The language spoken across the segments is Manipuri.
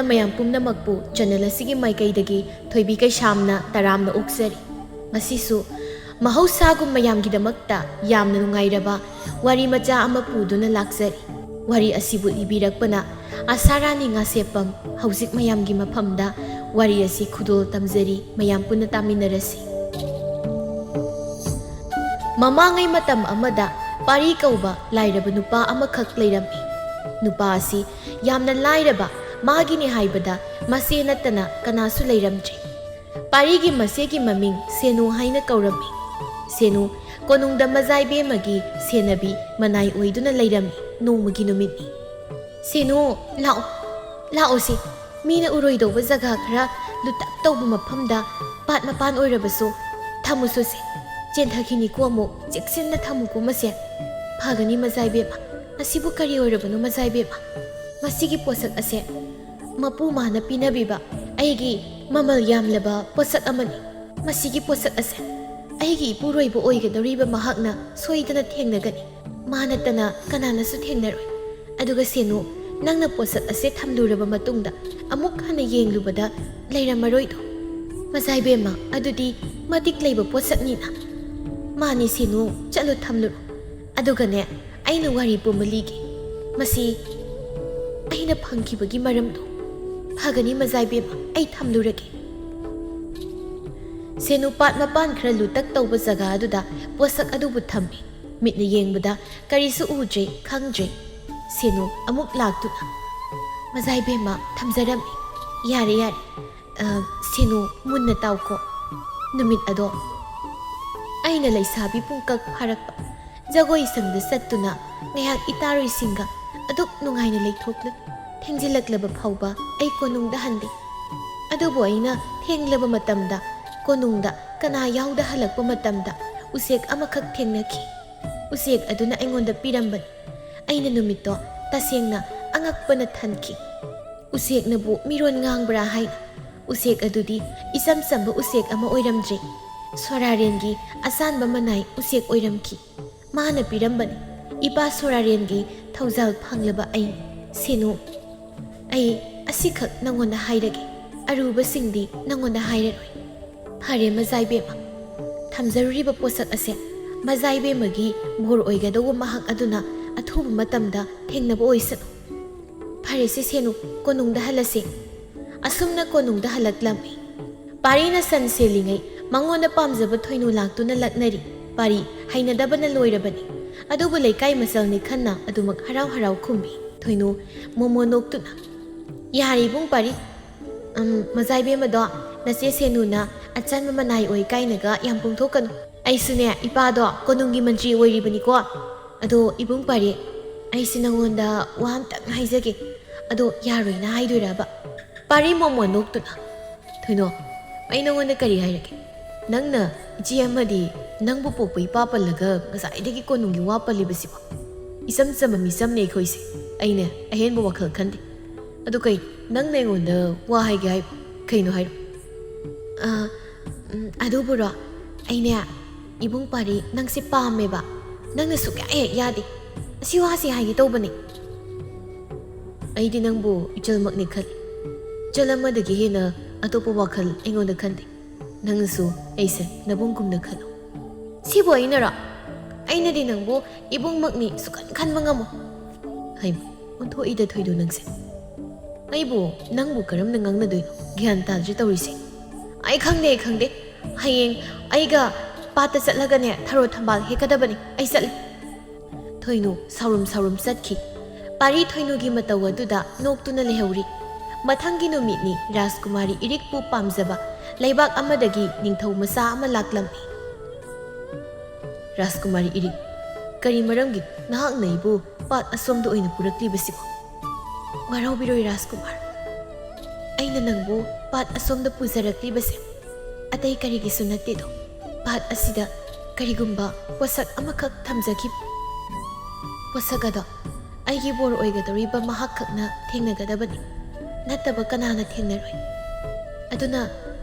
ꯑꯍꯥꯟꯕꯗ ꯃꯌꯥꯝ ꯄꯨꯝꯅꯃꯛꯄꯨ ꯆꯦꯅꯦꯜ ꯑꯁꯤꯒꯤ ꯃꯥꯏꯀꯩꯗꯒꯤ ꯊꯣꯏꯕꯤ ꯀꯩꯁꯥꯝꯅ ꯇꯔꯥꯝꯅ ꯑꯣꯛꯆꯔꯤ꯫ ꯉꯁꯤꯁꯨ ꯃꯍꯧꯁꯥꯒꯨꯝ ꯃꯌꯥꯝꯒꯤꯗꯃꯛꯇ ꯌꯥꯝꯅ ꯅꯨꯡꯉꯥꯏꯔꯕ ꯋꯥꯔꯤ ꯃꯆꯥ ꯑꯃ ꯄꯨꯗꯨꯅ ꯂꯥꯛꯆꯔꯤ꯫ ꯋꯥꯔꯤ ꯑꯁꯤꯕꯨ ꯏꯕꯤꯔꯛꯄꯅ ꯑꯁꯥꯔꯥꯅꯤ ꯉꯥꯁꯦꯞꯄꯝ꯫ ꯍꯧꯖꯤꯛ ꯃꯌꯥꯝꯒꯤ ꯃꯐꯝꯗ ꯋꯥꯔꯤ ꯑꯁꯤ ꯈꯨꯗꯣꯜ ꯇꯝꯖꯔꯤ, ꯃꯌꯥꯝ ꯄꯨꯟꯅ ꯇꯥꯃꯤꯟꯅꯔꯁꯤ꯫ ꯃꯃꯥꯡꯉꯩ ꯃꯇꯝ ꯑꯃꯗ ꯄꯥꯔꯤ ꯀꯧꯕ ꯂꯥꯏꯔꯕ ꯅꯨꯄꯥ ꯑꯃꯈꯛ ꯂꯩꯔꯝꯃꯤ꯫ ꯅꯨꯄꯥ ꯑꯁꯤ ꯌꯥꯝꯅ ꯂꯥꯏꯔꯕ, ꯃꯥꯒꯤꯅꯤ ꯍꯥꯏꯕꯗ ꯃꯆꯦ ꯅꯠꯇꯅ ꯀꯅꯥꯁꯨ ꯂꯩꯔꯝꯗ꯭ꯔꯤ꯫ ꯄꯥꯔꯤꯒꯤ ꯃꯆꯦꯒꯤ ꯃꯃꯤꯡ ꯁꯦꯅꯨ ꯍꯥꯏꯅ ꯀꯧꯔꯝꯃꯤ꯫ ꯁꯦꯅꯨ ꯀꯣꯅꯨꯡꯗ ꯃꯖꯥꯏꯕꯦꯝꯃꯒꯤ ꯁꯦꯟꯅꯕꯤ ꯃꯅꯥꯏ ꯑꯣꯏꯗꯨꯅ ꯂꯩꯔꯝꯃꯤ꯫ ꯅꯣꯡꯃꯒꯤ ꯅꯨꯃꯤꯠꯅꯤ꯫ ꯁꯦꯅꯨ ꯂꯥꯛꯑꯣ, ꯂꯥꯛꯑꯣꯁꯤ, ꯃꯤꯅ ꯎꯔꯣꯏꯗꯧꯕ ꯖꯒꯥ ꯈꯔ ꯂꯨꯇꯛ ꯇꯧꯕ ꯃꯐꯝꯗ ꯄꯥꯠ ꯃꯄꯥꯟ ꯑꯣꯏꯔꯕꯁꯨ ꯊꯝꯃꯨꯁꯨꯁꯦ꯫ ꯆꯦꯟꯊꯈꯤꯅꯤꯀꯣ ꯑꯃꯨꯛ, ꯆꯦꯛꯁꯤꯟꯅ ꯊꯝꯃꯨꯀꯣ ꯃꯁꯦ꯫ ꯐꯒꯅꯤ ꯃꯖꯥꯏꯕꯦꯝꯃ, ꯃꯁꯤꯕꯨ ꯀꯔꯤ ꯑꯣꯏꯔꯕꯅꯣ ꯃꯖꯥꯏꯕꯦꯝꯃ? ꯃꯁꯤꯒꯤ ꯄꯣꯠꯁꯛ ꯑꯁꯦ ꯃꯄꯨ ꯃꯥꯅ ꯄꯤꯅꯕꯤꯕ ꯑꯩꯒꯤ ꯃꯃꯜ ꯌꯥꯝꯂꯕ ꯄꯣꯠꯁꯛ ꯑꯃꯅꯤ꯫ ꯃꯁꯤꯒꯤ ꯄꯣꯠꯁꯛ ꯑꯁꯦ ꯑꯩꯒꯤ ꯏꯄꯨꯔꯣꯏꯕ ꯑꯣꯏꯒꯗꯧꯔꯤꯕ ꯃꯍꯥꯛꯅ ꯁꯣꯏꯗꯅ ꯊꯦꯡꯅꯒꯅꯤ, ꯃꯥ ꯅꯠꯇꯅ ꯀꯅꯥꯅꯁꯨ ꯊꯦꯡꯅꯔꯣꯏ꯫ ꯑꯗꯨꯒ ꯁꯦꯅꯨ, ꯅꯪꯅ ꯄꯣꯠꯁꯛ ꯑꯁꯦ ꯊꯝꯂꯨꯔꯕ ꯃꯇꯨꯡꯗ ꯑꯃꯨꯛ ꯍꯟꯅ ꯌꯦꯡꯂꯨꯕꯗ ꯂꯩꯔꯝꯃꯔꯣꯏꯗꯣ꯫ ꯃꯖꯥꯏꯕꯦꯝꯃ, ꯑꯗꯨꯗꯤ ꯃꯇꯤꯛ ꯂꯩꯕ ꯄꯣꯠꯁꯛꯅꯤꯅ꯫ ꯃꯥꯅꯤ ꯁꯦꯅꯨ, ꯆꯠꯂꯨ ꯊꯝꯂꯨꯔꯣ꯫ ꯑꯗꯨꯒꯅꯦ, ꯑꯩꯅ ꯋꯥꯔꯤ ꯄꯨꯝꯕ ꯂꯤꯒꯦ, ꯃꯁꯤ ꯑꯩꯅ ꯐꯪꯈꯤꯕꯒꯤ ꯃꯔꯝꯗꯣ꯫ ꯐꯒꯅꯤ ꯃꯖꯥꯏꯕꯦꯝꯃ, ꯑꯩ ꯊꯝꯂꯨꯔꯒꯦ꯫ ꯁꯦꯅꯨ ꯄꯥꯠ ꯃꯄꯥꯟ ꯈꯔ ꯂꯨꯇꯛ ꯇꯧꯕ ꯖꯒꯥ ꯑꯗꯨꯗ ꯄꯣꯠꯁꯛ ꯑꯗꯨꯕꯨ ꯊꯝꯃꯤ꯫ ꯃꯤꯠꯅ ꯌꯦꯡꯕꯗ ꯀꯔꯤꯁꯨ ꯎꯗ꯭ꯔꯦ, ꯈꯪꯗ꯭ꯔꯦ꯫ ꯁꯦꯅꯨ ꯑꯃꯨꯛ ꯂꯥꯛꯇꯨꯅ, ꯃꯖꯥꯏꯕꯦꯝꯃ ꯊꯝꯖꯔꯝꯃꯤ꯫ ꯌꯥꯔꯦ ꯌꯥꯔꯦ, ꯁꯦꯅꯨ ꯃꯨꯟꯅ ꯇꯥꯎꯀꯣ꯫ ꯅꯨꯃꯤꯠ ꯑꯗꯣ ꯑꯩꯅ ꯂꯩꯁꯥꯕꯤ ꯄꯨꯡꯀꯛ ꯐꯥꯔꯛꯄ, ꯖꯒꯣꯏ ꯁꯪꯗ ꯆꯠꯇꯨꯅ ꯉꯥꯏꯍꯥꯛ ꯏꯇꯥꯔꯣꯏꯁꯤꯡꯒ ꯑꯗꯨꯛ ꯅꯨꯡꯉꯥꯏꯅ ꯂꯩꯊꯣꯛꯂꯨ꯫ ꯊꯦꯡꯖꯤꯜꯂꯛꯂꯕ ꯐꯥꯎꯕ ꯑꯩ ꯀꯣꯅꯨꯡꯗ ꯍꯟꯗꯦ꯫ ꯑꯗꯨꯕꯨ ꯑꯩꯅ ꯊꯦꯡꯂꯕ ꯃꯇꯝꯗ ꯀꯣꯅꯨꯡꯗ ꯀꯅꯥ ꯌꯥꯎꯗ ꯍꯜꯂꯛꯄ ꯃꯇꯝꯗ ꯎꯆꯦꯛ ꯑꯃꯈꯛ ꯊꯦꯡꯅꯈꯤ꯫ ꯎꯆꯦꯛ ꯑꯗꯨꯅ ꯑꯩꯉꯣꯟꯗ ꯄꯤꯔꯝꯕꯅꯤ꯫ ꯑꯩꯅ ꯅꯨꯃꯤꯠꯇꯣ ꯇꯁꯦꯡꯅ ꯑꯉꯛꯄꯅ ꯊꯟꯈꯤ꯫ ꯎꯆꯦꯛꯅꯕꯨ ꯃꯤꯔꯣꯟ ꯉꯥꯡꯕ꯭ꯔꯥ ꯍꯥꯏꯅ꯫ ꯎꯆꯦꯛ ꯑꯗꯨꯗꯤ ꯏꯆꯝ ꯆꯝꯕ ꯎꯆꯦꯛ ꯑꯃ ꯑꯣꯏꯔꯝꯗ꯭ꯔꯦ, ꯁꯣꯔꯥꯔꯦꯟꯒꯤ ꯑꯁꯥꯟꯕ ꯃꯅꯥꯏ ꯎꯆꯦꯛ ꯑꯣꯏꯔꯝꯈꯤ꯫ ꯃꯥꯅ ꯄꯤꯔꯝꯕꯅꯤ꯫ ꯏꯄꯥ ꯁꯣꯔꯥꯔꯦꯟꯒꯤ ꯊꯧꯖꯥꯜ ꯐꯪꯂꯕ ꯑꯩ ꯁꯦꯅꯨ, ꯑꯩ ꯑꯁꯤꯈꯛ ꯅꯪꯉꯣꯟꯗ ꯍꯥꯏꯔꯒꯦ, ꯑꯔꯨꯕꯁꯤꯡꯗꯤ ꯅꯪꯉꯣꯟꯗ ꯍꯥꯏꯔꯔꯣꯏ꯫ ꯐꯔꯦ ꯃꯖꯥꯏꯕꯦꯝꯃ, ꯊꯝꯖꯔꯨꯔꯤꯕ ꯄꯣꯠꯁꯛ ꯑꯁꯦ ꯃꯖꯥꯏꯕꯦꯝꯃꯒꯤ ꯕꯣꯔ ꯑꯣꯏꯒꯗꯧꯕ ꯃꯍꯥꯛ ꯑꯗꯨꯅ ꯑꯊꯨꯕ ꯃꯇꯝꯗ ꯊꯦꯡꯅꯕ ꯑꯣꯏꯁꯅꯨ꯫ ꯐꯔꯦꯁꯦ ꯁꯦꯅꯨ, ꯀꯣꯅꯨꯡꯗ ꯍꯜꯂꯁꯦ꯫ ꯑꯁꯨꯝꯅ ꯀꯣꯅꯨꯡꯗ ꯍꯜꯂꯛꯂꯝꯃꯤ꯫ ꯄꯥꯔꯤꯅ ꯁꯟ ꯁꯦꯜꯂꯤꯉꯩ ꯃꯉꯣꯟꯗ ꯄꯥꯝꯖꯕ ꯊꯣꯏꯅꯨ ꯂꯥꯛꯇꯨꯅ ꯂꯛꯅꯔꯤ꯫ ꯄꯥꯔꯤ ꯍꯩꯅꯗꯕꯅ ꯂꯣꯏꯔꯕꯅꯤ꯫ ꯑꯗꯨꯕꯨ ꯂꯩꯀꯥꯏ ꯃꯆꯜꯅꯤ ꯈꯟꯅ ꯑꯗꯨꯃꯛ ꯍꯔꯥꯎ ꯍꯔꯥꯎ ꯈꯨꯝꯃꯤ꯫ ꯊꯣꯏꯅꯨ ꯃꯣꯃꯣ ꯅꯣꯛꯇꯨꯅ, ꯌꯥꯔꯦ ꯏꯕꯨꯡ ꯄꯥꯔꯤ, ꯃꯖꯥꯏꯕꯦꯝꯃꯗꯣ ꯅꯆꯦ ꯁꯦꯅꯨꯅ ꯑꯆꯟꯕ ꯃꯅꯥꯏ ꯑꯣꯏ ꯀꯥꯏꯅꯒ ꯌꯥꯝ ꯄꯣꯡꯊꯣꯛꯀꯅꯨ꯫ ꯑꯩꯁꯨꯅꯦ ꯏꯄꯥꯗꯣ ꯀꯣꯅꯨꯡꯒꯤ ꯃꯟꯇ꯭ꯔꯤ ꯑꯣꯏꯔꯤꯕꯅꯤꯀꯣ꯫ ꯑꯗꯣ ꯏꯕꯨꯡ ꯄꯥꯔꯤ, ꯑꯩꯁꯤ ꯅꯪꯉꯣꯟꯗ ꯋꯥ ꯑꯝꯇꯪ ꯍꯥꯏꯖꯒꯦ, ꯑꯗꯣ ꯌꯥꯔꯣꯏꯅ ꯍꯥꯏꯗꯣꯏꯔꯕ? ꯄꯥꯔꯤ ꯃꯣꯃꯣ ꯅꯣꯛꯇꯨꯅ, ꯊꯣꯏꯅꯣ, ꯑꯩ ꯅꯪꯉꯣꯟꯗ ꯀꯔꯤ ꯍꯥꯏꯔꯒꯦ? ꯅꯪꯅ ꯏꯆꯦ ꯑꯃꯗꯤ ꯅꯪꯕꯨ ꯄꯣꯛꯄ ꯏꯄꯥ ꯄꯜꯂꯒ ꯉꯁꯥꯏꯗꯒꯤ ꯀꯣꯅꯨꯡꯒꯤ ꯋꯥ ꯄꯜꯂꯤꯕꯁꯤꯕꯣ? ꯏꯆꯝ ꯆꯝꯕ ꯃꯤꯆꯝꯅꯦ ꯑꯩꯈꯣꯏꯁꯦ, ꯑꯩꯅꯦ ꯑꯍꯦꯟꯕ ꯋꯥꯈꯜ ꯈꯟꯗꯦ꯫ ꯑꯗꯨ ꯀꯩ ꯅꯪꯅ ꯑꯩꯉꯣꯟꯗ ꯋꯥ ꯍꯥꯏꯒꯦ ꯍꯥꯏꯕ? ꯀꯩꯅꯣ ꯍꯥꯏꯔꯣ꯫ ꯑꯗꯨꯕꯨꯔꯣ, ꯑꯩꯅꯦ ꯏꯕꯨꯡ ꯄꯥꯔꯤ ꯅꯪꯁꯦ ꯄꯥꯝꯃꯦꯕ, ꯅꯪꯅ ꯁꯨꯛꯌꯥ ꯍꯦꯛ ꯌꯥꯗꯦ꯫ ꯑꯁꯤ ꯋꯥꯁꯦ ꯍꯥꯏꯒꯦ ꯇꯧꯕꯅꯦ꯫ ꯑꯩꯗꯤ ꯅꯪꯕꯨ ꯏꯆꯜꯃꯛꯅꯤ ꯈꯜꯂꯤ꯫ ꯏꯆꯜ ꯑꯃꯗꯒꯤ ꯍꯦꯟꯅ ꯑꯇꯣꯞꯄ ꯋꯥꯈꯜ ꯑꯩꯉꯣꯟꯗ ꯈꯟꯗꯦ꯫ ꯅꯪꯅꯁꯨ ꯑꯩꯁꯦ ꯅꯕꯨꯡꯒꯨꯝꯅ ꯈꯜꯂꯨ꯫ ꯁꯤꯕꯨ ꯑꯩꯅꯔꯣ? ꯑꯩꯅꯗꯤ ꯅꯪꯕꯨ ꯏꯕꯨꯡꯃꯛꯅꯤ ꯁꯨꯛꯈꯟ ꯈꯟꯕ ꯉꯝꯃꯣ꯫ ꯍꯩꯃ, ꯑꯣꯟꯊꯣꯛꯏꯗ ꯊꯣꯏꯗꯣ ꯅꯪꯁꯦ꯫ ꯑꯩꯕꯨ ꯅꯪꯕꯨ ꯀꯔꯝꯅ ꯉꯥꯡꯅꯗꯣꯏꯅꯣ ꯒ꯭ꯌꯥꯟ ꯇꯥꯗ꯭ꯔꯤ ꯇꯧꯔꯤꯁꯦ꯫ ꯑꯩ ꯈꯪꯗꯦ, ꯍꯌꯦꯡ ꯑꯩꯒ ꯄꯥꯠꯇ ꯆꯠꯂꯒꯅꯦ ꯊꯔꯣ ꯊꯝꯕꯥꯜ ꯍꯦꯛꯀꯗꯕꯅꯤ꯫ ꯑꯩ ꯆꯠꯂꯦ꯫ ꯊꯣꯏꯅꯨ ꯁꯥꯎꯔꯨꯝ ꯆꯠꯈꯤ꯫ ꯄꯥꯔꯤ ꯊꯣꯏꯅꯨꯒꯤ ꯃꯇꯧ ꯑꯗꯨꯗ ꯅꯣꯛꯇꯨꯅ ꯂꯩꯍꯧꯔꯤ꯫ ꯃꯊꯪꯒꯤ ꯅꯨꯃꯤꯠꯅꯤ ꯔꯥꯖꯀꯨꯃꯥꯔꯤ ꯏꯔꯤꯛꯄꯨ ꯄꯥꯝꯖꯕ ꯂꯩꯕꯥꯛ ꯑꯃꯗꯒꯤ ꯅꯤꯡꯊꯧ ꯃꯆꯥ ꯑꯃ ꯂꯥꯛꯂꯝꯃꯤ꯫ ꯔꯥꯖꯀꯨꯃꯥꯔꯤ ꯏꯔꯤꯛ, ꯀꯔꯤ ꯃꯔꯝꯒꯤ ꯅꯍꯥꯛꯅ ꯑꯩꯕꯨ ꯄꯥꯠ ꯑꯁꯣꯝꯗ ꯑꯣꯏꯅ ꯄꯨꯔꯛꯂꯤꯕꯁꯤꯕꯣ? ꯋꯥꯔꯧꯕꯤꯔꯣꯏ ꯔꯥꯖꯀꯨꯃꯥꯔ, ꯑꯩꯅ ꯅꯪꯕꯨ ꯄꯥꯠ ꯑꯁꯣꯝꯗ ꯄꯨꯖꯔꯛꯂꯤꯕꯁꯦ ꯑꯇꯩ ꯀꯔꯤꯒꯤꯁꯨ ꯅꯠꯇꯦꯗꯣ, ꯄꯥꯠ ꯑꯁꯤꯗ ꯀꯔꯤꯒꯨꯝꯕ ꯄꯣꯠꯁꯛ ꯑꯃꯈꯛ ꯊꯝꯖꯈꯤꯕ꯫ ꯄꯣꯠꯁꯛ ꯑꯗꯣ ꯑꯩꯒꯤ ꯕꯣꯔ ꯑꯣꯏꯒꯗꯧꯔꯤꯕ ꯃꯍꯥꯛ ꯈꯛꯅ ꯊꯦꯡꯅꯒꯗꯕꯅꯤ, ꯅꯠꯇꯕ ꯀꯅꯥꯅ ꯊꯦꯡꯅꯔꯣꯏ꯫ ꯑꯗꯨꯅ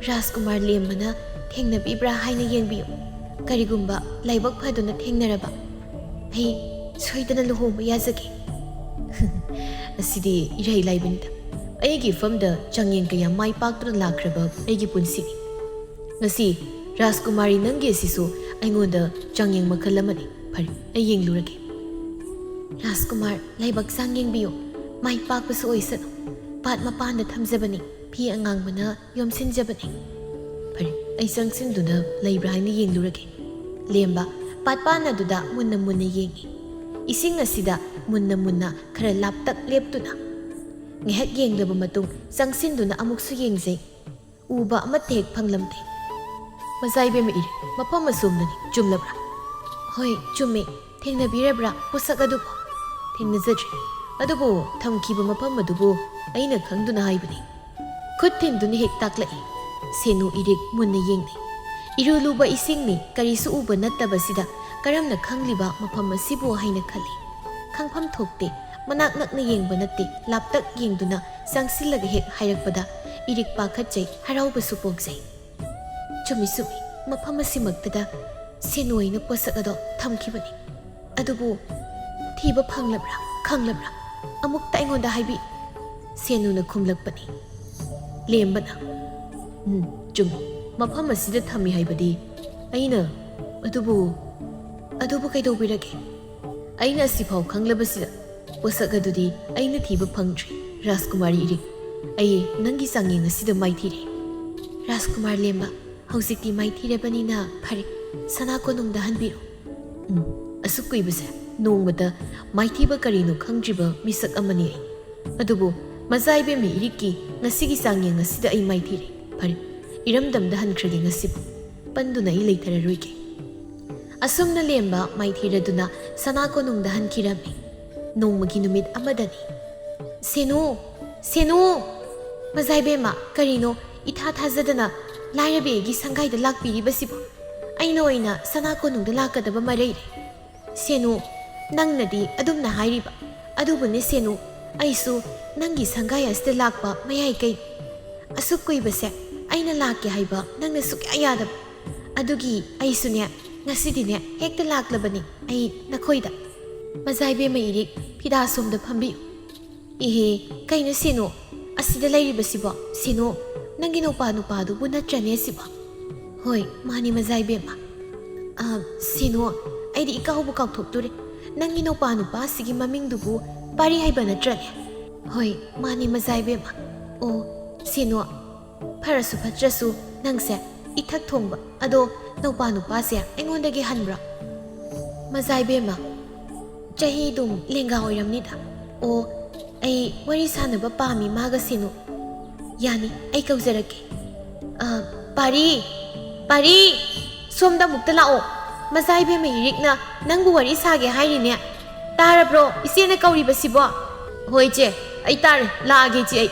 ꯔꯥꯖꯀꯨꯃꯥꯔ ꯂꯦꯝꯕꯅ ꯊꯦꯡꯅꯕꯤꯕ꯭ꯔꯥ ꯍꯥꯏꯅ ꯌꯦꯡꯕꯤꯌꯨ꯫ ꯀꯔꯤꯒꯨꯝꯕ ꯂꯥꯏꯕꯛ ꯐꯗꯨꯅ ꯊꯦꯡꯅꯔꯕ ꯑꯩ ꯁꯣꯏꯗꯅ ꯂꯨꯍꯣꯡꯕ ꯌꯥꯖꯒꯦ꯫ ꯑꯁꯤꯗꯤ ꯏꯔꯩ ꯂꯥꯏꯕꯅꯤꯗ, ꯑꯩꯒꯤ ꯐꯝꯗ ꯆꯥꯡꯌꯦꯡ ꯀꯌꯥ ꯃꯥꯏ ꯄꯥꯛꯇꯨꯅ ꯂꯥꯛꯈ꯭ꯔꯕ ꯑꯩꯒꯤ ꯄꯨꯟꯁꯤꯅꯤ. ꯉꯁꯤ ꯔꯥꯖꯀꯨꯃꯥꯔꯤ ꯅꯪꯒꯤꯁꯤꯁꯨ ꯑꯩꯉꯣꯟꯗ ꯆꯥꯡꯌꯦꯡ ꯃꯈꯜ ꯑꯃꯅꯤ. ꯐꯔꯦ, ꯑꯩ ꯌꯦꯡꯂꯨꯔꯒꯦ. ꯔꯥꯖꯀꯨꯃꯥꯔ, ꯂꯥꯏꯕꯛ ꯆꯥꯡꯌꯦꯡꯕꯤꯌꯨ. ꯃꯥꯏ ꯄꯥꯛꯄꯁꯨ ꯑꯣꯏꯁꯅꯨ. ꯄꯥꯠ ꯃꯄꯥꯟꯗ ꯊꯝꯖꯕꯅꯤ. ꯐꯤ ꯑꯉꯥꯡꯕꯅ ꯌꯣꯝꯁꯤꯟꯖꯕꯅꯤ. ꯐꯔꯦ, ꯑꯩ ꯆꯪꯁꯤꯟꯗꯨꯅ ꯂꯩꯕ꯭ꯔꯥ ꯍꯥꯏꯅ ꯌꯦꯡꯂꯨꯔꯒꯦ. ꯂꯦꯝꯕ ꯄꯥꯠꯄꯥꯟ ꯑꯗꯨꯗ ꯃꯨꯟꯅ ꯃꯨꯟꯅ ꯌꯦꯡꯉꯤ. ꯏꯁꯤꯡ ꯑꯁꯤꯗ ꯃꯨꯟꯅ ꯃꯨꯟꯅ ꯈꯔ ꯂꯥꯞꯇꯛ ꯂꯦꯞꯇꯨꯅ ꯉꯥꯏꯍꯥꯛ ꯌꯦꯡꯂꯕ ꯃꯇꯨꯡ ꯆꯪꯁꯤꯟꯗꯨꯅ ꯑꯃꯨꯛꯁꯨ ꯌꯦꯡꯖꯩ. ꯎꯕ ꯑꯃꯠꯇ ꯍꯦꯛ ꯐꯪꯂꯝꯗꯦ. ꯃꯆꯥꯏꯕꯦꯝꯃ ꯏꯔꯦ, ꯃꯐꯝ ꯑꯁꯣꯝꯗꯅꯤ. ꯆꯨꯝꯂꯕ꯭ꯔꯥ? ꯍꯣꯏ, ꯆꯨꯝꯃꯦ. ꯊꯦꯡꯅꯕꯤꯔꯕ꯭ꯔꯥ ꯄꯣꯠꯁꯛ ꯑꯗꯨꯕꯨ? ꯊꯦꯡꯅꯖꯗ꯭ꯔꯤ. ꯑꯗꯨꯕꯨ ꯊꯝꯈꯤꯕ ꯃꯐꯝ ꯑꯗꯨꯕꯨ ꯑꯩꯅ ꯈꯪꯗꯨꯅ ꯍꯥꯏꯕꯅꯤ. ꯈꯨꯠ ꯊꯤꯟꯗꯨꯅ ꯍꯦꯛ ꯇꯥꯛꯂꯛꯏ. ꯁꯦꯅꯨ ꯏꯔꯤꯛ ꯃꯨꯟꯅ ꯌꯦꯡꯅꯩ. ꯏꯔꯨ ꯂꯨꯕ ꯏꯁꯤꯡꯅꯤ, ꯀꯔꯤꯁꯨ ꯎꯕ ꯅꯠꯇꯕꯁꯤꯗ ꯀꯔꯝꯅ ꯈꯪꯂꯤꯕ ꯃꯐꯝ ꯑꯁꯤꯕꯨ ꯍꯥꯏꯅ ꯈꯜꯂꯤ. ꯈꯪꯐꯝ ꯊꯣꯛꯇꯦ. ꯃꯅꯥꯛ ꯅꯛꯅ ꯌꯦꯡꯕ ꯅꯠꯇꯦ, ꯂꯥꯞꯇꯛ ꯌꯦꯡꯗꯨꯅ ꯆꯪꯁꯤꯜꯂꯒ ꯍꯦꯛ ꯍꯥꯏꯔꯛꯄꯗ ꯏꯔꯤꯛ ꯄꯥꯈꯠꯆꯩ, ꯍꯔꯥꯎꯕꯁꯨ ꯄꯣꯛꯆꯩ. ꯆꯨꯝꯃꯤ ꯆꯨꯝꯃꯤ, ꯃꯐꯝ ꯑꯁꯤꯃꯛꯇꯗ ꯁꯦꯅꯣꯏꯅ ꯄꯣꯠꯁꯛ ꯑꯗꯣ ꯊꯝꯈꯤꯕꯅꯤ. ꯑꯗꯨꯕꯨ ꯊꯤꯕ ꯐꯪꯂꯕ꯭ꯔꯥ, ꯈꯪꯂꯕ꯭ꯔꯥ? ꯑꯃꯨꯛꯇ ꯑꯩꯉꯣꯟꯗ ꯍꯥꯏꯕꯤ. ꯁꯦꯅꯨꯅ ꯈꯨꯝꯂꯛꯄꯅꯤ. ꯂꯦꯝꯕꯅ, ꯆꯨꯝꯃꯤ. ꯃꯐꯝ ꯑꯁꯤꯗ ꯊꯝꯃꯤ ꯍꯥꯏꯕꯗꯤ ꯑꯩꯅ ꯑꯗꯨꯕꯨ ꯀꯩꯗꯧꯕꯤꯔꯒꯦ? ꯑꯩꯅ ꯑꯁꯤꯐꯥꯎ ꯈꯪꯂꯕꯁꯤꯗ ꯄꯣꯠꯁꯛ ꯑꯗꯨꯗꯤ ꯑꯩꯅ ꯊꯤꯕ ꯐꯪꯗ꯭ꯔꯤ. ꯔꯥꯖꯀꯨꯃꯥꯔꯤ ꯏꯔꯤꯛ, ꯑꯩ ꯅꯪꯒꯤ ꯆꯥꯡꯌꯦꯡ ꯑꯁꯤꯗ ꯃꯥꯏꯊꯤꯔꯦ. ꯔꯥꯖꯀꯨꯃꯥꯔ ꯂꯦꯝꯕ, ꯍꯧꯖꯤꯛꯇꯤ ꯃꯥꯏꯊꯤꯔꯕꯅꯤꯅ ꯐꯔꯦ, ꯁꯅꯥ ꯀꯣꯅꯨꯡꯗ ꯍꯟꯕꯤꯔꯣ. ꯑꯁꯨꯛ ꯀꯨꯏꯕꯁꯦ ꯅꯣꯡꯃꯗ ꯃꯥꯏꯊꯤꯕ ꯀꯔꯤꯅꯣ ꯈꯪꯗ꯭ꯔꯤꯕ ꯃꯤꯁꯛ ꯑꯃꯅꯤ ꯑꯩ. ꯑꯗꯨꯕꯨ ꯃꯆꯥꯏꯕꯦꯝꯃ ꯏꯔꯤꯛꯀꯤ ꯉꯁꯤꯒꯤ ꯆꯥꯡꯌꯦꯡ ꯑꯁꯤꯗ ꯑꯩ ꯃꯥꯏꯊꯤꯔꯦ. ꯐꯔꯦ, ꯏꯔꯝꯗꯝꯗ ꯍꯟꯈ꯭ꯔꯒꯦ ꯉꯁꯤꯕꯨ. ꯄꯟꯗꯨꯅ ꯑꯩ ꯂꯩꯊꯔꯔꯣꯏꯒꯦ. ꯑꯁꯨꯝꯅ ꯂꯦꯝꯕ ꯃꯥꯏꯊꯤꯔꯗꯨꯅ ꯁꯅꯥ ꯀꯣꯅꯨꯡꯗ ꯍꯟꯈꯤꯔꯝꯃꯤ. ꯅꯣꯡꯃꯒꯤ ꯅꯨꯃꯤꯠ ꯑꯃꯗꯅꯤ. ꯁꯦꯅꯨ, ꯁꯦꯅꯨ! ꯃꯆꯥꯏꯕꯦꯝꯃ, ꯀꯔꯤꯅꯣ ꯏꯊꯥ ꯊꯥꯖꯗꯅ ꯂꯥꯏꯔꯕꯤꯒꯤ ꯁꯪꯒꯥꯏꯗ ꯂꯥꯛꯄꯤꯔꯤꯕꯁꯤꯕꯨ? ꯑꯩꯅ ꯑꯣꯏꯅ ꯁꯅꯥ ꯀꯣꯅꯨꯡꯗ ꯂꯥꯛꯀꯗꯕ ꯃꯔꯩꯔꯦ. ꯁꯦꯅꯨ, ꯅꯪꯅꯗꯤ ꯑꯗꯨꯝꯅ ꯍꯥꯏꯔꯤꯕ. ꯑꯗꯨꯕꯨꯅꯦ ꯁꯦꯅꯨ, ꯑꯩꯁꯨ ꯅꯪꯒꯤ ꯁꯪꯒꯥꯏ ꯑꯁꯤꯗ ꯂꯥꯛꯄ ꯃꯌꯥꯏ ꯀꯩ. ꯑꯁꯨꯛ ꯀꯨꯏꯕꯁꯦ ꯑꯩꯅ ꯂꯥꯛꯀꯦ ꯍꯥꯏꯕ ꯅꯪꯅ ꯁꯨꯛꯌꯥ ꯌꯥꯗꯕ. ꯑꯗꯨꯒꯤ ꯑꯩꯁꯨꯅꯦ ꯉꯁꯤꯗꯤꯅꯦ ꯍꯦꯛꯇ ꯂꯥꯛꯂꯕꯅꯤ ꯑꯩ ꯅꯈꯣꯏꯗ. ꯃꯆꯥꯏꯕꯦꯝꯃ ꯏꯔꯤꯛ, ꯐꯤꯗꯥ ꯁꯣꯝꯗ ꯐꯝꯕꯤꯌꯨ. ꯏꯍꯦ, ꯀꯩꯅꯣ ꯁꯦꯅꯨ, ꯑꯁꯤꯗ ꯂꯩꯔꯤꯕꯁꯤꯕꯣ? ꯁꯦꯅꯨ, ꯅꯪꯒꯤ ꯅꯨꯄꯥꯗꯨꯕꯨ ꯅꯠꯇ꯭ꯔꯅꯦ ꯁꯤꯕꯣ? ꯍꯣꯏ, ꯃꯥꯅꯤ ꯃꯆꯥꯏꯕꯦꯝꯃ. ꯁꯦꯅꯨ, ꯑꯩꯗꯤ ꯏꯀꯥꯎꯕꯨ ꯀꯥꯎꯊꯣꯛꯇꯣꯔꯦ. ꯅꯪꯒꯤ ꯅꯨꯄꯥꯁꯤꯒꯤ ꯃꯃꯤꯡꯗꯨꯕꯨ ꯄꯥꯔꯤ ꯍꯥꯏꯕ ꯅꯠꯇ꯭ꯔꯅꯦ? ꯍꯣꯏ, ꯃꯥꯅꯤ ꯃꯆꯥꯏꯕꯦꯝꯃ. ꯑꯣ, ꯁꯦꯅꯨ, ꯐꯔꯁꯨ ꯐꯠꯇ꯭ꯔꯁꯨ ꯅꯪꯁꯦ ꯏꯊꯛ ꯊꯣꯡꯕ ꯑꯗꯣ ꯅꯨꯄꯥꯁꯦ ꯑꯩꯉꯣꯟꯗꯒꯤ ꯍꯟꯕ꯭ꯔꯣ? ꯃꯆꯥꯏꯕꯦꯝꯃ, ꯆꯍꯤꯗꯨꯝ ꯂꯦꯡꯒꯥ ꯑꯣꯏꯔꯝꯅꯤꯗ. ꯑꯣ, ꯑꯩ ꯋꯥꯔꯤ ꯁꯥꯟꯅꯕ ꯄꯥꯝꯃꯤ ꯃꯥꯒ ꯁꯦꯅꯨ. ꯌꯥꯅꯤ, ꯑꯩ ꯀꯧꯖꯔꯛꯀꯦ. ꯄꯥꯔꯤ, ꯁꯣꯝꯗ ꯑꯃꯨꯛꯇ ꯂꯥꯛꯑꯣ. ꯃꯆꯥꯏꯕꯦꯝꯃ ꯏꯔꯤꯛꯅ ꯅꯪꯕꯨ ꯋꯥꯔꯤ ꯁꯥꯒꯦ ꯍꯥꯏꯔꯤꯅꯦ. ꯇꯥꯔꯕ꯭ꯔꯣ ꯏꯆꯦꯅ ꯀꯧꯔꯤꯕꯁꯤꯕꯣ? ꯍꯣꯏ ꯆꯦ, ꯑꯩ ꯇꯥꯔꯦ. ꯂꯥꯛꯑꯒꯦ ꯆꯦ ꯑꯩ.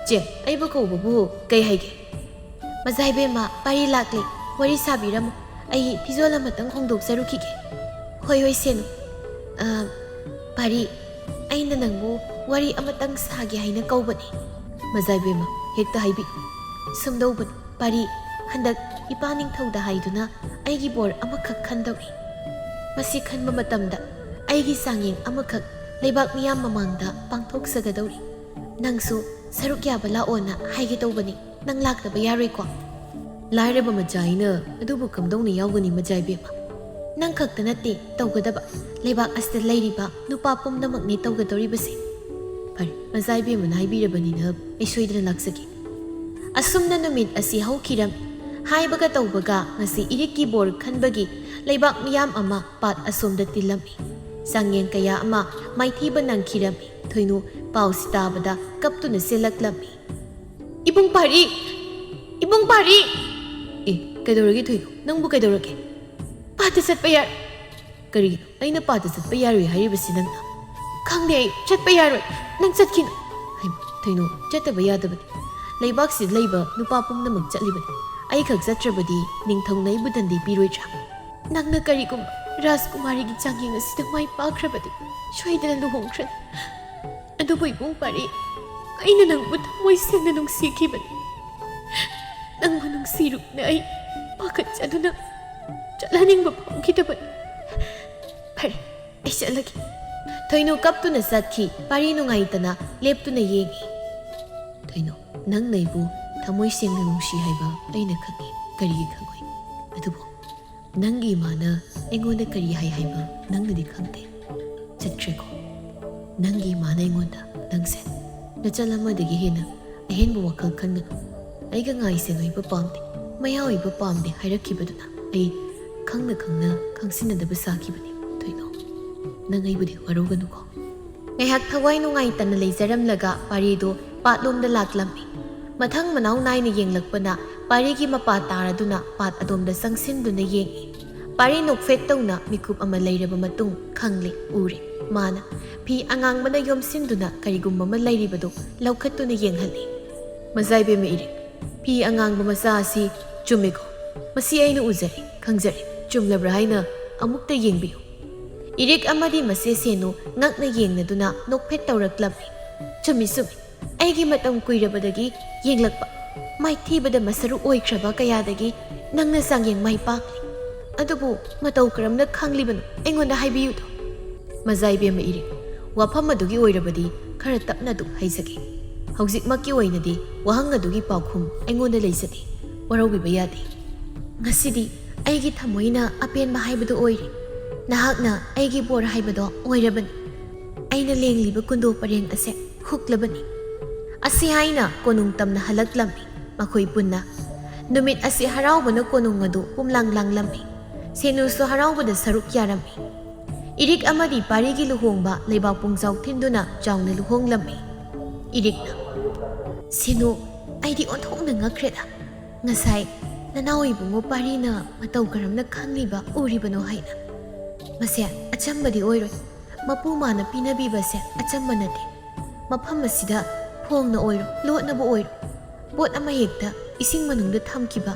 ꯆꯦ, ꯑꯩꯕꯨ ꯀꯧꯕꯕꯨ ꯀꯩ ꯍꯥꯏꯒꯦ? ꯃꯆꯥꯏꯕꯦꯝꯃ, ꯄꯥꯔꯤ ꯂꯥꯛꯂꯦ. ꯋꯥꯔꯤ ꯁꯥꯕꯤꯔꯝꯃꯨ. ꯑꯩ ꯐꯤꯖꯣꯜ ꯑꯃꯇꯪ ꯍꯣꯡꯗꯣꯛꯆꯔꯨꯈꯤꯒꯦ. ꯍꯣꯏ ꯁꯦꯅꯨ. ꯄꯥꯔꯤ, ꯑꯩꯅ ꯅꯪꯕꯨ ꯋꯥꯔꯤ ꯑꯃꯇꯪ ꯁꯥꯒꯦ ꯍꯥꯏꯅ ꯀꯧꯕꯅꯤ. ꯃꯆꯥꯏꯕꯦꯝꯃ, ꯍꯦꯛꯇ ꯍꯥꯏꯕꯤꯌꯨ. ꯁꯨꯝꯗꯧꯕꯅꯤ ꯄꯥꯔꯤ, ꯍꯟꯗꯛ ꯏꯄꯥ ꯅꯤꯡꯊꯧꯗ ꯍꯥꯏꯗꯨꯅ ꯑꯩꯒꯤ ꯕꯣꯔ ꯑꯃꯈꯛ ꯈꯟꯗꯧꯔꯤ. ꯃꯁꯤ ꯈꯟꯕ ꯃꯇꯝꯗ ꯑꯩꯒꯤ ꯆꯥꯡꯌꯦꯡ ꯑꯃꯈꯛ ꯂꯩꯕꯥꯛ ꯃꯤꯌꯥꯝ ꯃꯃꯥꯡꯗ ꯄꯥꯡꯊꯣꯛꯆꯒꯗꯧꯔꯤ. ꯅꯪꯁꯨ ꯁꯔꯨꯛ ꯌꯥꯕ ꯂꯥꯛꯑꯣꯅ ꯍꯥꯏꯒꯦ ꯇꯧꯕꯅꯤ. ꯅꯪ ꯂꯥꯛꯇꯕ ꯌꯥꯔꯣꯏꯀꯣ? ꯂꯥꯏꯔꯕ ꯃꯆꯥ ꯑꯩꯅ ꯑꯗꯨꯕꯨ ꯀꯝꯗꯧꯅ ꯌꯥꯎꯒꯅꯤ ꯃꯆꯥꯏꯕꯦꯝꯃ? ꯅꯪ ꯈꯛꯇ ꯅꯠꯇꯦ ꯇꯧꯒꯗꯕ, ꯂꯩꯕꯥꯛ ꯑꯁꯤꯗ ꯂꯩꯔꯤꯕ ꯅꯨꯄꯥ ꯄꯨꯝꯅꯃꯛꯅꯤ ꯇꯧꯒꯗꯧꯔꯤꯕꯁꯦ. ꯐꯔꯦ, ꯃꯆꯥꯏꯕꯦꯝꯃꯅ ꯍꯥꯏꯕꯤꯔꯕꯅꯤꯅ ꯑꯩ ꯁꯣꯏꯗꯅ ꯂꯥꯛꯆꯒꯦ. ꯑꯁꯨꯝꯅ ꯅꯨꯃꯤꯠ ꯑꯁꯤ ꯍꯧꯈꯤꯔꯝꯃꯤ. ꯍꯥꯏꯕꯒ ꯇꯧꯕꯒ ꯉꯁꯤ ꯏꯔꯤꯛꯀꯤ ꯕꯣꯔ ꯈꯟꯕꯒꯤ ꯂꯩꯕꯥꯛ ꯃꯤꯌꯥꯝ ꯑꯃ ꯄꯥꯠ ꯑꯁꯣꯝꯗ ꯇꯤꯜꯂꯝꯃꯤ. ꯆꯥꯡꯌꯦꯡ ꯀꯌా ꯑꯃ ꯃꯥꯏꯊꯤꯕ ꯅꯪꯈꯤꯔꯝꯃꯤ. ꯊꯣꯏꯅꯨ ꯄꯥꯎꯁꯤ ꯇꯥꯕꯗ ꯀꯞꯇꯨꯅ ꯆꯦꯜꯂꯛꯂꯝꯃꯤ. ꯏꯕꯨꯡ ꯄꯥꯔꯤ! ꯏꯕꯨꯡ ꯄꯥꯔꯤ! ꯀꯩꯗꯧꯔꯒꯦ ꯊꯣꯏꯅꯨ? ꯅꯪꯕꯨ ꯀꯩꯗꯧꯔꯒꯦ? ꯄꯥꯠꯇ ꯆꯠꯄ ꯌꯥꯔꯣꯏ. ꯀꯔꯤꯒꯤꯅꯣ ꯑꯩꯅ ꯄꯥꯠꯇ ꯆꯠꯄ ꯌꯥꯔꯣꯏ ꯍꯥꯏꯔꯤꯕꯁꯤ ꯅꯪꯅ? ꯈꯪꯗꯦ, ꯑꯩ ꯆꯠꯄ ꯌꯥꯔꯣꯏ. ꯅꯪ ꯆꯠꯈꯤꯅꯨ. ꯊꯣꯏꯅꯨ, ꯆꯠꯇꯕ ꯌꯥꯗꯕꯅꯤ. ꯂꯩꯕꯥꯛꯁꯤꯗ ꯂꯩꯕ ꯅꯨꯄꯥ ꯄꯨꯝꯅꯃꯛ ꯆꯠꯂꯤꯕꯅꯤ. ꯑꯩꯈꯛ ꯆꯠꯇ꯭ꯔꯕꯗꯤ ꯅꯤꯡꯊꯧꯅ ꯑꯩꯕꯨ ꯗꯟꯗꯤ ꯄꯤꯔꯣꯏꯗ꯭ꯔꯥ? ꯅꯪꯅ ꯀꯔꯤꯒꯨꯝꯕ ꯔꯥꯖꯀꯨꯃꯥꯔꯤꯒꯤ ꯆꯥꯡꯌꯦꯡ ꯑꯁꯤꯗ ꯃꯥꯏ ꯄꯥꯛꯈ꯭ꯔꯕꯗꯤ ꯁꯣꯏꯗꯅ ꯂꯨꯍꯣꯡꯈ꯭ꯔꯅꯤ. ꯑꯗꯨꯕꯨ ꯏꯕꯨꯡ ꯄꯥꯔꯤ, ꯑꯩꯅ ꯅꯪꯕꯨ ꯊꯃꯣꯏ ꯁꯦꯡꯅ ꯅꯨꯡꯁꯤꯈꯤꯕꯅꯤ. ꯅꯪꯕꯨ ꯅꯨꯡꯁꯤꯔꯨꯅ ꯑꯩ ꯄꯥꯈꯠꯆꯗꯨꯅ ꯆꯠꯍꯟꯅꯤꯡꯕ ꯐꯥꯎꯈꯤꯗꯕꯅꯤ. ꯐꯔꯦ, ꯑꯩ ꯆꯠꯂꯒꯦ. ꯊꯣꯏꯅꯨ ꯀꯞꯇꯨꯅ ꯆꯠꯈꯤ. ꯄꯥꯔꯤ ꯅꯨꯡꯉꯥꯏꯇꯅ ꯂꯦꯞꯇꯨꯅ ꯌꯦꯡꯉꯤ. Thoino nang naibu thamoi sengna nungsi haiba aina khangi kari khangoi adubo nangi mana engonda kari haiba nangnadi khangte chatreko nangi mana engonda nangse nachalamadi hena ahenbu wakal khangna aiga ngai sengai ba pamde mayawai ba pamde hairakibaduna ai khangna khangsinadaba sakibani Thoino nangai budi waroganu ko ngaihat thawai nungai tan leijaramlaga parido patlomda laklammi mathang manaw naina yenglakpana parigi mapa taraduna pat adomda sangsinduna yengi pari nokfet tawna mikup ama leiraba matung khangli uri mana phi angangbana yomsinduna karigumba ma leiribado laukhatuna yenghalli mazaibe me iri phi angangba masa asi chumiko masi aina uzari khangjari chumlabra haina amukta yengbiyu irik amadi mase senu ngakna yengnaduna nokfet tawraklammi chumi sumi aigi matam kuirabadagi yenglakpa mai thibada masaru oikraba kayadagi nangna sangyeng mai pakli adubu matau karamna khanglibanu engonda haibiyu do mazaibe ma iri wafam adugi oirabadi khara tapna du haizagi hauzik makki oinadi wahang adugi paukhum engonda leisadi waraubiba yadi ngasidi aigi thamoina apen ma haibadu oiri nahakna aigi bor haibado oirabani aina lengliba kundo pareng ase huklabani asi haina konung tamna halaklammi makhoi punna numit asi haraubana konung adu pumlang lammi senu so haraubada saruk yarammi irik amadi parigi luhongba leibak pungjaw thinduna jawna luhonglammi irikna senu aidi onthokna ngakreda ngasai nanawi bungo parina matau karamna khangliba uribano haina mase achambadi oiroi mapumana pinabibase achamba nate mafam asida Phungna oiro lotnaba oiro bot ama hekta ising manungda thamkiba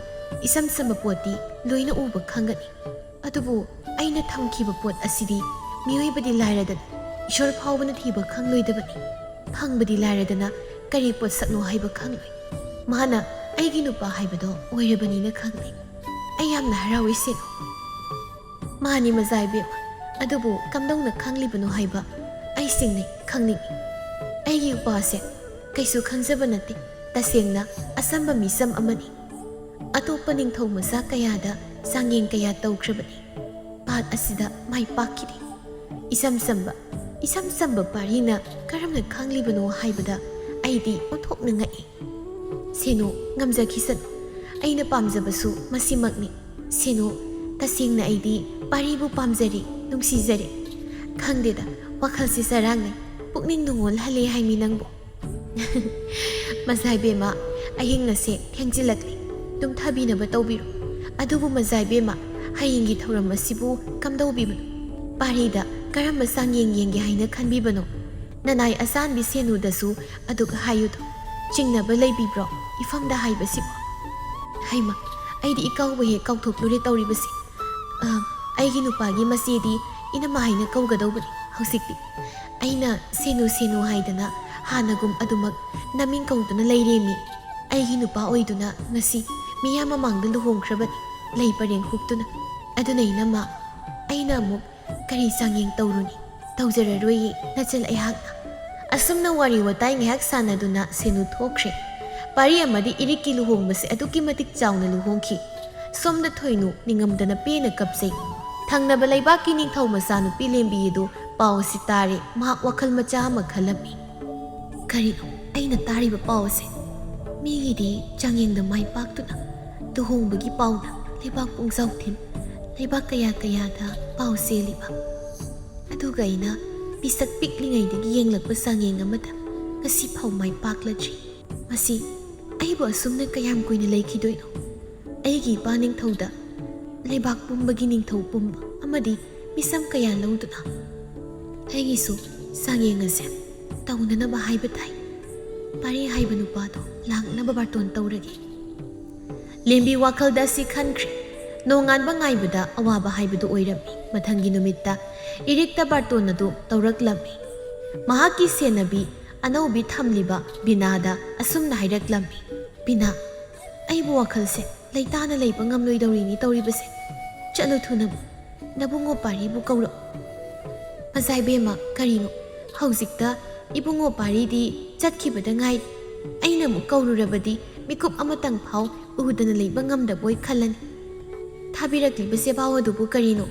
isam sama poti loina uba khangani adubu aina thamkiba pot asidi miyoibadi lairadana ishor phawbana thiba khangloidabani phangbadi lairadana kari pot sakno haiba khangloi mana aigi nupa haibado oirabani na khangloi ayamna harawi seno mani mazaibe adubu kamdongna khanglibano haiba ai singne khangningi aigi upase kaisu khangzaba nate tasengna asamba misam amani atopa ningthau masa kayada sangyeng kaya tawkrabani pat asida mai pakidi isam samba parina karamna khanglibano haibada aidi othokna ngai seno ngamjakhisan aina pamjabasu masimakni seno tasengna aidi paribu pamjari nungsijari khangdeda wakhalsi sarangai pukning nungol hale haimi nangbo Mazaibe ma aying nase thengjilakli tum thabinaba tawbiru adubu mazaibe ma hayingi thauram asibu kamdawbibanu parida karamba sangyeng yenge haina khanbibano nanai asan bi senu dasu aduk hayudo chingnaba leibibro ifamda haibasibo haima aidi ikawbe he kawthoklure tawribasi aigi nupagi masidi ina ma haina kawgadawbani hausikti aina senu haidana hanagum adumak naming kauduna leiremi aigi nupa oiduna ngasi miyama mangda luhongkrabani lei pareng huktuna aduna inama aina amuk kari sangyeng tawruni tawjararoi nachal aihakna asumna wari watai ngahak sanaduna senu thokre pari amadi iriki luhongbase aduki matik chawna luhongki somda thoinu ningamdana pena kapsai thangnaba leibaki ningthau masanu pilembi edu paw sitare ma wakal macha ama khalami karino aina tariba pawse migidi changyengda mai paktuna tuhongbagi pawna leibak pungjaw thin leibak kaya da pawse liba aduga ina pisak piklingaidagi yenglakpa sangyeng amada ngasi phaw mai paklaji masi aibo asumna kayam kuina leikidoino aigi pa ningthauda leibak pumbagi ningthau pumba amadi misam kaya lauduna aigisu sangyeng ase taunanaba haiba tai pari haiba nupado langnaba barton tawragi lembi wakhalda si khankri nonganba ngaibada awaba haibadu oirami mathangi numitta irikta barton adu tawraklami mahaki senabi anaubi thamliba binada asumna hairaklammi bina aibu wakhalse leitana leiba ngamloidawrini tawribase chalo thunam nabungo paribu kawro Mazaibema karino hauzikta ibungo paridi chatkibada ngai ꯑꯩꯅ ꯑꯃꯨꯛ ꯀꯧꯔꯨꯔꯕꯗꯤ ꯃꯤꯀꯨꯞ ꯑꯃꯇꯪ ꯐꯥꯎ ꯎꯗꯅ ꯂꯩꯕ ꯉꯝꯗꯕꯣꯏ ꯈꯜꯂꯅꯤ꯫ ꯊꯥꯕꯤꯔꯛꯂꯤꯕ ꯆꯦꯕꯥꯎ ꯑꯗꯨꯕꯨ ꯀꯔꯤꯅꯣ?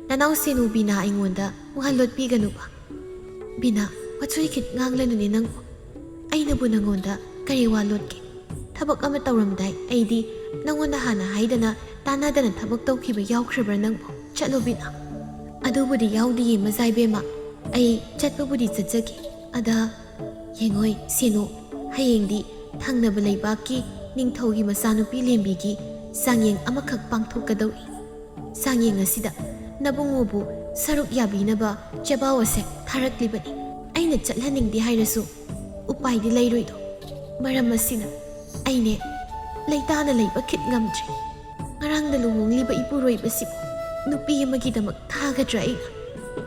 ꯅꯅꯥꯎ ꯁꯦꯅꯨ ꯕꯤꯅꯥ ꯑꯩꯉꯣꯟꯗ ꯋꯥꯍꯜꯂꯣꯠ ꯄꯤꯒꯅꯨꯕ꯫ ꯕꯤꯅꯥ, ꯋꯥꯆꯣꯏ ꯈꯤꯠ ꯉꯥꯡꯂꯅꯨꯅꯦ ꯅꯪꯕꯨ꯫ ꯑꯩꯅꯕꯨ ꯅꯪꯉꯣꯟꯗ ꯀꯔꯤ ꯋꯥ ꯂꯣꯠꯀꯦ? ꯊꯕꯛ ꯑꯃ ꯇꯧꯔꯝꯗꯥꯏ ꯑꯩꯗꯤ ꯅꯪꯉꯣꯟꯗ ꯍꯥꯟꯅ ꯍꯥꯏꯗꯅ ꯇꯥꯟꯅꯗꯅ ꯊꯕꯛ ꯇꯧꯈꯤꯕ ꯌꯥꯎꯈ꯭ꯔꯕ꯭ꯔꯥ ꯅꯪꯕꯨ? ꯆꯠꯂꯣ ꯕꯤꯅꯥ꯫ ꯑꯗꯨꯕꯨꯗꯤ ꯌꯥꯎꯗꯤꯌꯦ ꯃꯖꯥꯏꯕꯦꯝꯃ, ꯑꯩ ꯆꯠꯄꯕꯨꯗꯤ ꯆꯠꯆꯒꯦ꯫ ꯑꯗ ꯌꯦꯡꯉꯣꯏ ꯁꯦꯅꯨ, ꯍꯌꯦꯡꯗꯤ ꯊꯪꯅꯕ ꯂꯩꯕꯥꯛꯀꯤ ꯅꯤꯡꯊꯧꯒꯤ ꯃꯆꯥꯅꯨꯄꯤ ꯂꯦꯝꯕꯤꯒꯤ ꯆꯥꯡꯌꯦꯡ ꯑꯃꯈꯛ ꯄꯥꯡꯊꯣꯛꯀꯗꯧꯔꯤ꯫ ꯆꯥꯡꯌꯦꯡ ꯑꯁꯤꯗ ꯅꯕꯨꯡꯉꯣꯕꯨ ꯁꯔꯨꯛ ꯌꯥꯕꯤꯅꯕ ꯆꯦꯕꯥꯎ ꯑꯁꯦ ꯊꯥꯔꯛꯂꯤꯕꯅꯤ꯫ ꯑꯩꯅ ꯆꯠꯍꯟꯅꯤꯡꯗꯦ ꯍꯥꯏꯔꯁꯨ ꯎꯄꯥꯏꯗꯤ ꯂꯩꯔꯣꯏꯗꯣ꯫ ꯃꯔꯝ ꯑꯁꯤꯅ ꯑꯩꯅꯦ ꯂꯩꯇꯥꯅ ꯂꯩꯕ ꯈꯤꯠ ꯉꯝꯗ꯭ꯔꯦ꯫ ꯉꯔꯥꯡꯗ ꯂꯨꯍꯣꯡꯂꯤꯕ ꯏꯄꯨꯔꯣꯏꯕꯁꯤꯕꯨ ꯅꯨꯄꯤ ꯑꯃꯒꯤꯗꯃꯛ ꯊꯥꯒꯗ꯭ꯔꯥ ꯑꯩꯅ?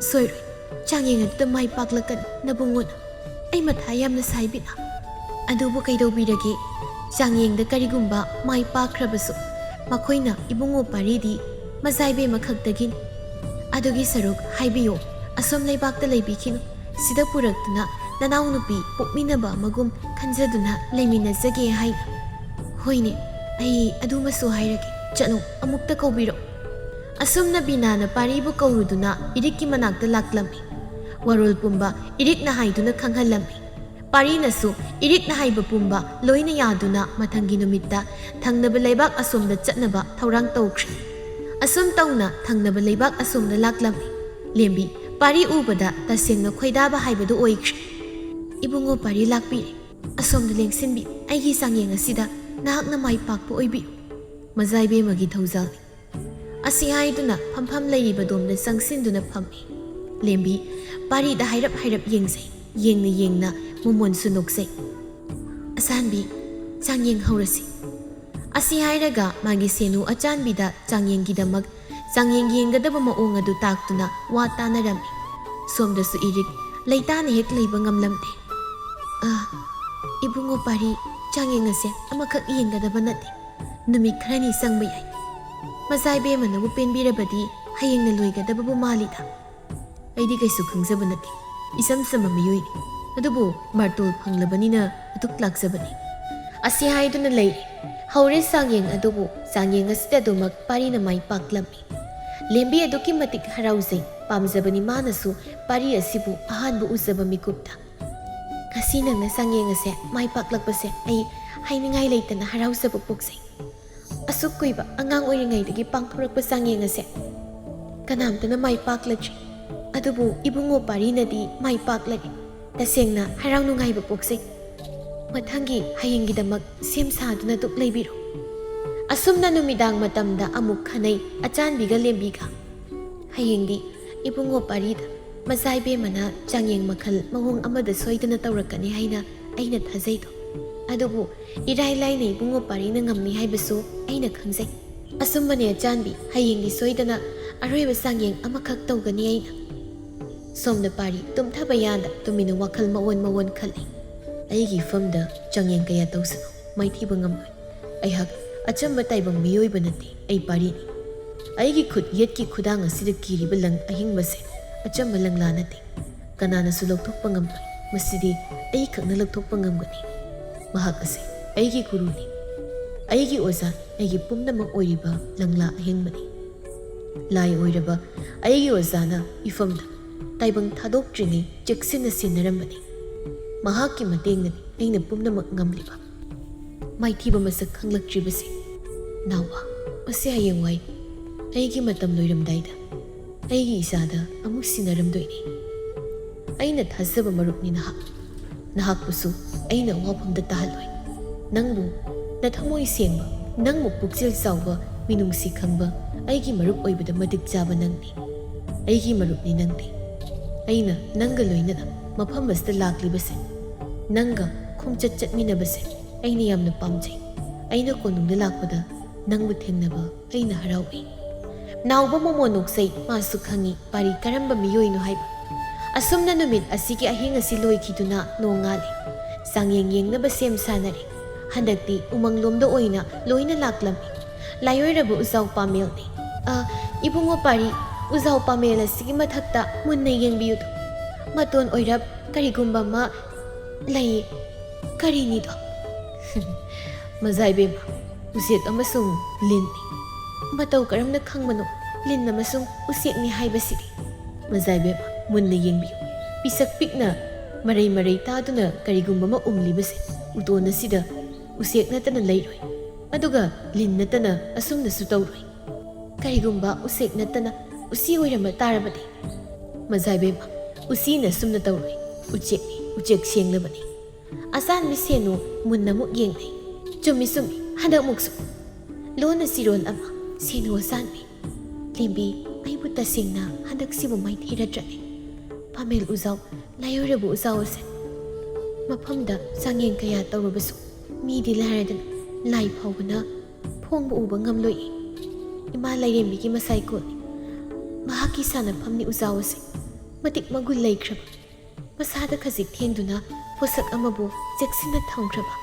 ꯁꯣꯏꯔꯣꯏ, ꯆꯥꯡꯌꯦꯡ ꯑꯗꯨꯗ ꯃꯥꯏ ꯄꯥꯛꯂꯛꯀꯅꯤ ꯅꯕꯨꯡꯉꯣꯅ꯫ ꯑꯩ ꯃꯊꯥ ꯌꯥꯝꯅ ꯁꯥꯏ ꯕꯤꯅꯥ꯫ ꯑꯗꯨꯕꯨ ꯀꯩꯗꯧꯕꯤꯔꯒꯦ? ꯆꯥꯡꯌꯦꯡꯗ ꯀꯔꯤꯒꯨꯝꯕ ꯃꯥꯏ ꯄꯥꯛꯈ꯭ꯔꯕꯁꯨ ꯃꯈꯣꯏꯅ ꯏꯕꯨꯡꯉꯣ ꯄꯥꯔꯤꯗꯤ ꯃꯖꯥꯏꯕꯦꯝꯃ ꯈꯛꯇꯒꯤꯅꯤ꯫ ꯑꯗꯨꯒꯤ ꯁꯔꯨꯛ ꯍꯥꯏꯕꯤꯌꯣ, ꯑꯁꯣꯝ ꯂꯩꯕꯥꯛꯇ ꯂꯩꯕꯤꯈꯤꯅꯨ꯫ ꯁꯤꯗ ꯄꯨꯔꯛꯇꯨꯅ ꯅꯅꯥꯎ ꯅꯨꯄꯤ ꯄꯣꯛꯃꯤꯟꯅꯕ ꯑꯃꯒꯨꯝ ꯈꯟꯖꯗꯨꯅ ꯂꯩꯃꯤꯟꯅꯖꯒꯦ ꯍꯥꯏꯅ꯫ ꯍꯣꯏꯅꯦ, ꯑꯩ ꯑꯗꯨꯃꯁꯨ ꯍꯥꯏꯔꯒꯦ꯫ ꯆꯠꯂꯣ, ꯑꯃꯨꯛꯇ ꯀꯧꯕꯤꯔꯛꯎ꯫ ꯑꯁꯨꯝꯅ ꯕꯤꯅꯥꯅ ꯄꯥꯔꯤꯕꯨ ꯀꯧꯔꯨꯗꯨꯅ ꯏꯔꯤꯛꯀꯤ ꯃꯅꯥꯛꯇ ꯂꯥꯛꯂꯝꯃꯤ꯫ ꯋꯥꯔꯣꯜ ꯄꯨꯝꯕ ꯏꯔꯤꯛꯅ ꯍꯥꯏꯗꯨꯅ ꯈꯪꯍꯜꯂꯝꯃꯤ꯫ ꯄꯥꯔꯤꯅꯁꯨ ꯏꯔꯤꯛꯅ ꯍꯥꯏꯕ ꯄꯨꯝꯕ ꯂꯣꯏꯅ ꯌꯥꯗꯨꯅ ꯃꯊꯪꯒꯤ ꯅꯨꯃꯤꯠꯇ ꯊꯪꯅꯕ ꯂꯩꯕꯥꯛ ꯑꯁꯣꯝꯗ ꯆꯠꯅꯕ ꯊꯧꯔꯥꯡ ꯇꯧꯈ꯭ꯔꯦ꯫ ꯑꯁꯨꯝ ꯇꯧꯅ ꯊꯪꯅꯕ ꯂꯩꯕꯥꯛ ꯑꯁꯣꯝꯗ ꯂꯥꯛꯂꯝꯃꯤ꯫ ꯂꯦꯝꯕꯤ ꯄꯥꯔꯤ ꯎꯕꯗ ꯇꯁꯦꯡꯅ ꯈꯣꯏꯗꯥꯕ ꯍꯥꯏꯕꯗꯨ ꯑꯣꯏꯈ꯭ꯔꯦ꯫ ꯏꯕꯨꯡꯉꯣ ꯄꯥꯔꯤ ꯂꯥꯛꯄꯤꯔꯦ꯫ ꯑꯁꯣꯝꯗ ꯂꯦꯡꯁꯤꯟꯕꯤꯌꯨ꯫ ꯑꯩꯒꯤ ꯆꯥꯡꯌꯦꯡ ꯑꯁꯤꯗ ꯅꯍꯥꯛꯅ ꯃꯥꯏ ꯄꯥꯛꯄ ꯑꯣꯏꯕꯤꯌꯨ꯫ ꯃꯖꯥꯏꯕꯦꯝꯃꯒꯤ ꯊꯧꯖꯥꯜꯅꯤ꯫ ꯑꯁꯤ ꯍꯥꯏꯗꯨꯅ ꯐꯝꯐꯝ ꯂꯩꯔꯤꯕꯗꯣꯝꯗ ꯆꯪꯁꯤꯟꯗꯨꯅ ꯐꯝꯃꯤ꯫ ꯂꯦꯝꯕꯤ ꯄꯥꯔꯤꯗ ꯍꯥꯏꯔꯞ ꯍꯥꯏꯔꯞ ꯌꯦꯡꯖꯩ꯫ ꯌꯦꯡꯅ ꯌꯦꯡꯅ ꯃꯣꯃꯣꯟꯁꯨ ꯅꯣꯛꯆꯩ꯫ ꯑꯆꯥꯟꯕꯤ, ꯆꯥꯡꯌꯦꯡ ꯍꯧꯔꯁꯤ꯫ ꯑꯁꯤ ꯍꯥꯏꯔꯒ ꯃꯥꯒꯤ ꯁꯦꯅꯨ ꯑꯆꯥꯟꯕꯤꯗ ꯆꯥꯡꯌꯦꯡꯒꯤꯗꯃꯛ ꯆꯥꯡꯌꯦꯡ ꯌꯦꯡꯒꯗꯕ ꯃꯑꯣꯡ ꯑꯗꯨ ꯇꯥꯛꯇꯨꯅ ꯋꯥ ꯇꯥꯅꯔꯝꯃꯤ꯫ ꯁꯣꯝꯗꯁꯨ ꯏꯔꯤꯛ ꯂꯩꯇꯥꯅ ꯍꯦꯛ ꯂꯩꯕ ꯉꯝꯂꯝꯗꯦ꯫ ꯏꯕꯨꯡꯉꯣ ꯄꯥꯔꯤ, ꯆꯥꯡꯌꯦꯡ ꯑꯁꯦ ꯑꯃꯈꯛ ꯌꯦꯡꯒꯗꯕ ꯅꯠꯇꯦ, ꯅꯨꯃꯤꯠ ꯈꯔꯅꯤ ꯆꯪꯕ ꯌꯥꯏ꯫ ꯃꯖꯥꯏꯕꯦꯝꯃꯅꯕꯨ ꯄꯦꯟꯕꯤꯔꯕꯗꯤ ꯍꯌꯦꯡꯅ ꯂꯣꯏꯒꯗꯕꯕꯨ ꯃꯥꯜꯂꯤꯗ꯫ ꯑꯩꯗꯤ ꯀꯩꯁꯨ ꯈꯪꯖꯕ ꯅꯠꯇꯦ, ꯏꯆꯝ ꯆꯝꯕ ꯃꯤꯑꯣꯏꯅꯤ꯫ ꯑꯗꯨꯕꯨ ꯃꯔꯇꯣꯜ ꯐꯪꯂꯕꯅꯤꯅ ꯑꯗꯨꯛ ꯂꯥꯛꯆꯕꯅꯤ꯫ ꯑꯁꯤ ꯍꯥꯏꯗꯨꯅ ꯂꯩꯔꯦ꯫ ꯍꯧꯔꯦ ꯆꯥꯡꯌꯦꯡ ꯑꯗꯨꯕꯨ ꯆꯥꯡꯌꯦꯡ ꯑꯁꯤꯗ ꯑꯗꯨꯃꯛ ꯄꯥꯔꯤꯅ ꯃꯥꯏ ꯄꯥꯛꯂꯝꯃꯤ꯫ ꯂꯦꯝꯕꯤ ꯑꯗꯨꯛꯀꯤ ꯃꯇꯤꯛ ꯍꯔꯥꯎꯖꯩ꯫ ꯄꯥꯝꯖꯕꯅꯤ ꯃꯥꯅꯁꯨ ꯄꯥꯔꯤ ꯑꯁꯤꯕꯨ ꯑꯍꯥꯟꯕ ꯎꯖꯕ ꯃꯤꯀꯨꯞꯇ꯫ ꯉꯁꯤ ꯅꯪꯅ ꯆꯥꯡꯌꯦꯡ ꯑꯁꯦ ꯃꯥꯏ ꯄꯥꯛꯂꯛꯄꯁꯦ ꯑꯩ ꯍꯥꯏꯅꯤꯡꯉꯥꯏ ꯂꯩꯇꯅ ꯍꯔꯥꯎꯖꯕ ꯄꯣꯛꯆꯩ꯫ ꯑꯁꯨꯛ ꯀꯨꯏꯕ ꯑꯉꯥꯡ ꯑꯣꯏꯔꯤꯉꯩꯗꯒꯤ ꯄꯥꯡꯊꯣꯔꯛꯄ ꯆꯥꯡꯌꯦꯡ ꯑꯁꯦ ꯀꯅꯥꯝꯇꯅ ꯃꯥꯏ ꯄꯥꯛꯂꯛꯇ꯭ꯔꯤ꯫ ꯑꯗꯨꯕꯨ ꯏꯕꯨꯡꯉꯣ ꯄꯥꯔꯤꯅꯗꯤ ꯃꯥꯏ ꯄꯥꯛꯂꯒꯦ꯫ ꯇꯁꯦꯡꯅ ꯍꯔꯥꯎ ꯅꯨꯡꯉꯥꯏꯕ ꯄꯣꯛꯆꯩ꯫ ꯃꯊꯪꯒꯤ ꯍꯌꯦꯡꯒꯤꯗꯃꯛ ꯁꯦꯝ ꯁꯥꯗꯨꯅ ꯗꯨꯛ ꯂꯩꯕꯤꯔꯣ꯫ ꯑꯁꯨꯝꯅ ꯅꯨꯃꯤꯗꯥꯡ ꯃꯇꯝꯗ ꯑꯃꯨꯛ ꯈꯟꯅꯩ ꯑꯆꯥꯟꯕꯤꯒ ꯂꯦꯝꯕꯤꯒ꯫ ꯍꯌꯦꯡꯗꯤ ꯏꯕꯨꯡꯉꯣ ꯄꯥꯔꯤꯗ ꯃꯖꯥꯏꯕꯦꯝꯃꯅ ꯆꯥꯡꯌꯦꯡ ꯃꯈꯜ ꯃꯑꯣꯡ ꯑꯃꯗ ꯁꯣꯏꯗꯅ ꯇꯧꯔꯛꯀꯅꯤ ꯍꯥꯏꯅ ꯑꯩꯅ ꯊꯥꯖꯩꯗꯣ꯫ ꯑꯗꯨꯕꯨ ꯏꯔꯥꯏ ꯂꯥꯏꯅ ꯏꯕꯨꯡꯉꯣ ꯄꯥꯔꯤꯅ ꯉꯝꯅꯤ ꯍꯥꯏꯕꯁꯨ ꯑꯩꯅ ꯈꯪꯖꯩ꯫ ꯑꯁꯨꯝꯕꯅꯦ ꯑꯆꯥꯟꯕꯤ, ꯍꯌꯦꯡꯗꯤ ꯁꯣꯏꯗꯅ ꯑꯔꯣꯏꯕ ꯆꯥꯡꯌꯦꯡ ꯑꯃꯈꯛ ꯇꯧꯒꯅꯤ ꯑꯩꯅ꯫ ꯁꯣꯝꯗ ꯄꯥꯔꯤ ꯇꯨꯝꯊꯕ ꯌꯥꯗ ꯇꯨꯃꯤꯟꯅ ꯋꯥꯈꯜ ꯃꯑꯣꯟ ꯈꯜꯂꯤ꯫ ꯑꯩꯒꯤ ꯏꯐꯝꯗ ꯆꯥꯡꯌꯦꯡ ꯀꯌꯥ ꯇꯧꯁꯅꯨ, ꯃꯥꯏꯊꯤꯕ ꯉꯝꯂꯣꯏ꯫ ꯑꯩꯍꯥꯛ ꯑꯆꯝꯕ ꯇꯥꯏꯕꯪ ꯃꯤꯑꯣꯏꯕ ꯅꯠꯇꯦ, ꯑꯩ ꯄꯥꯔꯤꯅꯤ꯫ ꯑꯩꯒꯤ ꯈꯨꯠ ꯌꯦꯠꯀꯤ ꯈꯨꯗꯥꯡ ꯑꯁꯤꯗ ꯀꯤꯔꯤꯕ ꯂꯪ ꯑꯍꯤꯡꯕꯁꯦ ꯑꯆꯝꯕ ꯂꯪꯂꯥ ꯅꯠꯇꯦ꯫ ꯀꯅꯥꯅꯁꯨ ꯂꯧꯊꯣꯛꯄ ꯉꯝꯂꯣꯏ꯫ ꯃꯁꯤꯗꯤ ꯑꯩ ꯈꯛꯅ ꯂꯧꯊꯣꯛꯄ ꯉꯝꯒꯅꯤ꯫ ꯃꯍꯥꯛ ꯑꯁꯤ ꯑꯩꯒꯤ ꯒꯨꯔꯨꯅꯤ, ꯑꯩꯒꯤ ꯑꯣꯖꯥ, ꯑꯩꯒꯤ ꯄꯨꯝꯅꯃꯛ ꯑꯣꯏꯔꯤꯕ ꯂꯪꯂꯥ ꯑꯍꯤꯡꯕꯅꯤ꯫ ꯂꯥꯏ ꯑꯣꯏꯔꯕ ꯑꯩꯒꯤ ꯑꯣꯖꯥꯅ ꯏꯐꯝꯗ ꯇꯥꯏꯕꯪ ꯊꯥꯗꯣꯛꯇ꯭ꯔꯤꯉꯩ ꯆꯦꯛꯁꯤꯟꯅ ꯁꯦꯟꯅꯔꯝꯕꯅꯤ꯫ ꯃꯍꯥꯛꯀꯤ ꯃꯇꯦꯡꯅꯅꯤ ꯑꯩꯅ ꯄꯨꯝꯅꯃꯛ ꯉꯝꯂꯤꯕ꯫ ꯃꯥꯏꯊꯤꯕ ꯃꯁꯛ ꯈꯪꯂꯛꯇ꯭ꯔꯤꯕꯁꯤ ꯅꯥꯎꯕ, ꯃꯁꯤ ꯍꯌꯦꯡꯋꯥꯏ ꯑꯩꯒꯤ ꯃꯇꯝ ꯂꯣꯏꯔꯝꯗꯥꯏꯗ ꯑꯩꯒꯤ ꯏꯆꯥꯗ ꯑꯃꯨꯛ ꯁꯤꯟꯅꯔꯝꯗꯣꯏꯅꯤ꯫ ꯑꯩꯅ ꯊꯥꯖꯕ ꯃꯔꯨꯞꯅꯤ ꯅꯍꯥꯛ꯫ ꯅꯍꯥꯛꯄꯨꯁꯨ ꯑꯩꯅ ꯑꯋꯥꯐꯝꯗ ꯇꯥꯍꯜꯂꯣꯏ꯫ ꯅꯪꯕꯨ ꯅꯊꯃꯣꯏ ꯁꯦꯡꯕ, ꯅꯪꯕꯨ ꯄꯨꯛꯆꯦꯜ ꯆꯥꯎꯕ, ꯃꯤꯅꯨꯡꯁꯤ ꯈꯪꯕ ꯑꯩꯒꯤ ꯃꯔꯨꯞ ꯑꯣꯏꯕꯗ ꯃꯇꯤꯛ ꯆꯥꯕ ꯅꯪꯅꯤ꯫ ꯑꯩꯒꯤ ꯃꯔꯨꯞꯅꯤ ꯅꯪꯗꯤ꯫ ꯑꯩꯅ ꯅꯪꯒ ꯂꯣꯏꯅꯅ ꯃꯐꯝ ꯑꯁꯤꯗ ꯂꯥꯛꯂꯤꯕꯁꯦ, ꯅꯪꯒ ꯈꯣꯡꯆꯠ ꯆꯠꯃꯤꯟꯅꯕꯁꯦ ꯑꯩꯅ ꯌꯥꯝꯅ ꯄꯥꯝꯖꯩ꯫ ꯑꯩꯅ ꯀꯣꯅꯨꯡꯗ ꯂꯥꯛꯄꯗ ꯅꯪꯕꯨ ꯊꯦꯡꯅꯕ ꯑꯩꯅ ꯍꯔꯥꯎꯏ꯫ ꯅꯥꯎꯕ ꯃꯣꯃꯣꯟ ꯅꯣꯛꯆꯩ꯫ ꯃꯥꯁꯨ ꯈꯪꯏ ꯄꯥꯔꯤ ꯀꯔꯝꯕ ꯃꯤꯑꯣꯏꯅꯣ ꯍꯥꯏꯕ꯫ ꯑꯁꯨꯝꯅ ꯅꯨꯃꯤꯠ ꯑꯁꯤꯒꯤ ꯑꯍꯤꯡ ꯑꯁꯤ ꯂꯣꯏꯈꯤꯗꯨꯅ ꯅꯣꯡ ꯉꯥꯜꯂꯤ꯫ ꯆꯥꯡꯌꯦꯡ ꯌꯦꯡꯅꯕ ꯁꯦꯝ ꯁꯥꯟꯅꯔꯤ꯫ ꯍꯟꯗꯛꯇꯤ ꯎꯃꯪꯂꯣꯝꯗ ꯑꯣꯏꯅ ꯂꯣꯏꯅ ꯂꯥꯛꯂꯝꯃꯤ꯫ ꯂꯥꯏꯑꯣꯏꯔꯕ ꯎꯖꯥꯎ ꯄꯥꯃꯦꯜꯅꯤ꯫ ꯏꯕꯨꯡꯉꯣ ꯄꯥꯔꯤ, ꯎꯖꯥꯎ ꯄꯥꯃꯦꯜ ꯑꯁꯤꯒꯤ ꯃꯊꯛꯇ ꯃꯨꯟꯅ ꯌꯦꯡꯕꯤꯌꯨꯗꯣ꯫ ꯃꯇꯣꯟ ꯑꯣꯏꯔꯞ ꯀꯔꯤꯒꯨꯝꯕ ꯑꯃ ꯂꯩꯌꯦ꯫ ꯀꯔꯤꯅꯤꯗꯣ? Mazaibem, usiek amasung lin. Matau karamna khangmano lin amasung usiek ni haibasidi. Mazaibem, munna yengbiu. Pisak pikna maray taduna karigumba ma umlibase. Utona sida usiek natana lairoi. Aduga lin natana asumna sutauroi. Karigumba usiek natana usi oirama tarabadi. Mazaibem, usi na sumna tauroi. Ucek sienglabani. Asan misenu munna muk yengnai. Chumi handak muksu. Lona siron ama senu asan mi. Limbi aibu tasingna handak sibu mai thira trane. Pamel uzaw layorabu uzaw se. Mapamda sangyeng kaya tawrabasu. Midi laradana lai phawna phongba uba ngamloi. Ima lairembi ki masai ko. Mahaki sana phamni uzaw se. Matik magul laikhraba. Masada khazik thengduna posak amabu jeksina thangkraba.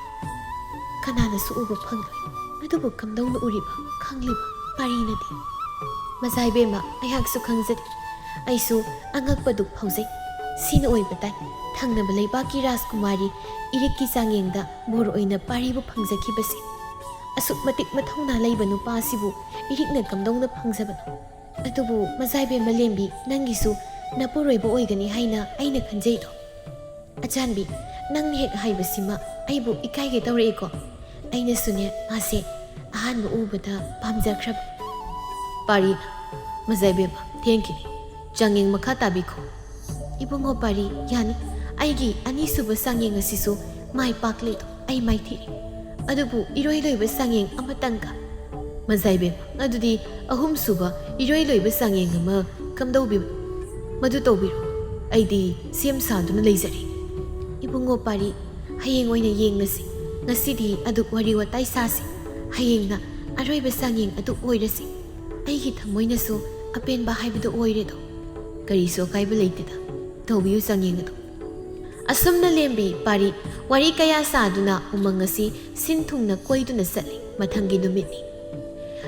Kanana su uba phangloi. Adubu kamdawna uriba khangliba parinadi. Mazaibema ayhak su khangjadi. Aisu angakpa duk phawjai. Sina oibatai thangnaba leibaki Rajkumari irikki changyengda bor oina paribu phangjakibasi. Asuk matik mathawna leiba nupa asibu irikna kamdawna phangjabano. Adubu Mazaibema lembi nangisu napuroiba oigani haina aina khanjaido. Achanbi nang hek haibasima aibu ikaige tawreiko. Aina sune ase ahanba ubada pamjakrab. Pari Mazaibema thankini changyeng makha tabiko. Ibungo pari yani aigi anisuba sangyeng asisu mai pakle to ai mai thiri. Adubu iroi loiba sangyeng amatangka. Mazaibema adudi ahum suba iroi loiba sangyeng ama kamdaubi madu tawbiru. Aidi sem saduna leizari. Ibungo pari hayeng oina yengnasi. Ngasidi aduk wari watai sasi. Hayengna aroiba sangyeng aduk oirasi. Aigi thamoina su apenba haibadu oiredo. Kariso kaiba leitida. Tawbiu sangyeng adu. Asumna lembi pari wari kaya saduna umangasi sinthungna koiduna satli mathangi numitni.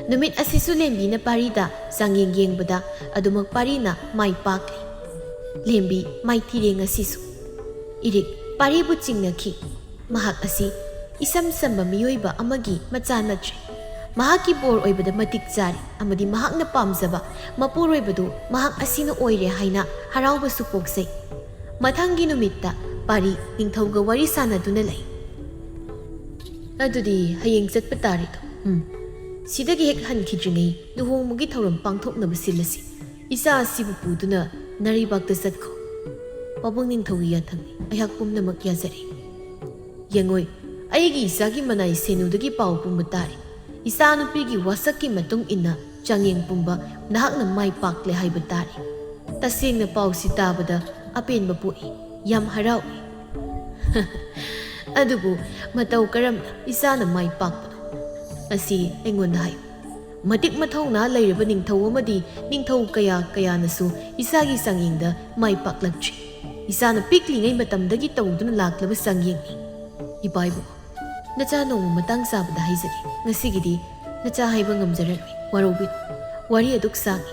Numit asisu lembi na parida sangyeng yengbada adumak parina mai pakli. Lembi mai thireng asisu. Irik paribu chingnaki. Mahak asi isam samba miyoiba amagi macha natri. Mahaki bor oibada matik jari amadi mahakna pamjaba mapuroibadu mahak asina oire haina harauba supoksai. Mathangi numitta pari ningthauga wari sanaduna lei. Adudi hayeng chatpa tarido. Sidagi hek hankidringai luhongmugi thauram pangthoknaba silasi. Isa asibu puduna naribakta chatko. Pabung ningthaugi yathangni ayhak pumnamak yazari. Yengoi aigi isagi manai senudagi pau pumba tari. Isa nupigi wasakki matung inna changyeng pumba nahakna mai pakle haiba tari. Tasengna pau sitabada apenba pui yam haraui. Adubu matau karamna isana mai pakpano. Asi engonda hayo. Matik mathawna lairaba ningthau amadi ningthau kaya nasu isagi sangyengda mai paklakchi. Isana piklingai matamdagi tawduna laklaba sangyengni. Ibaibu nacha nong matang sabada haizagi. Ngasigidi nacha haiba ngamjararoi warobit. Wari aduk sangi.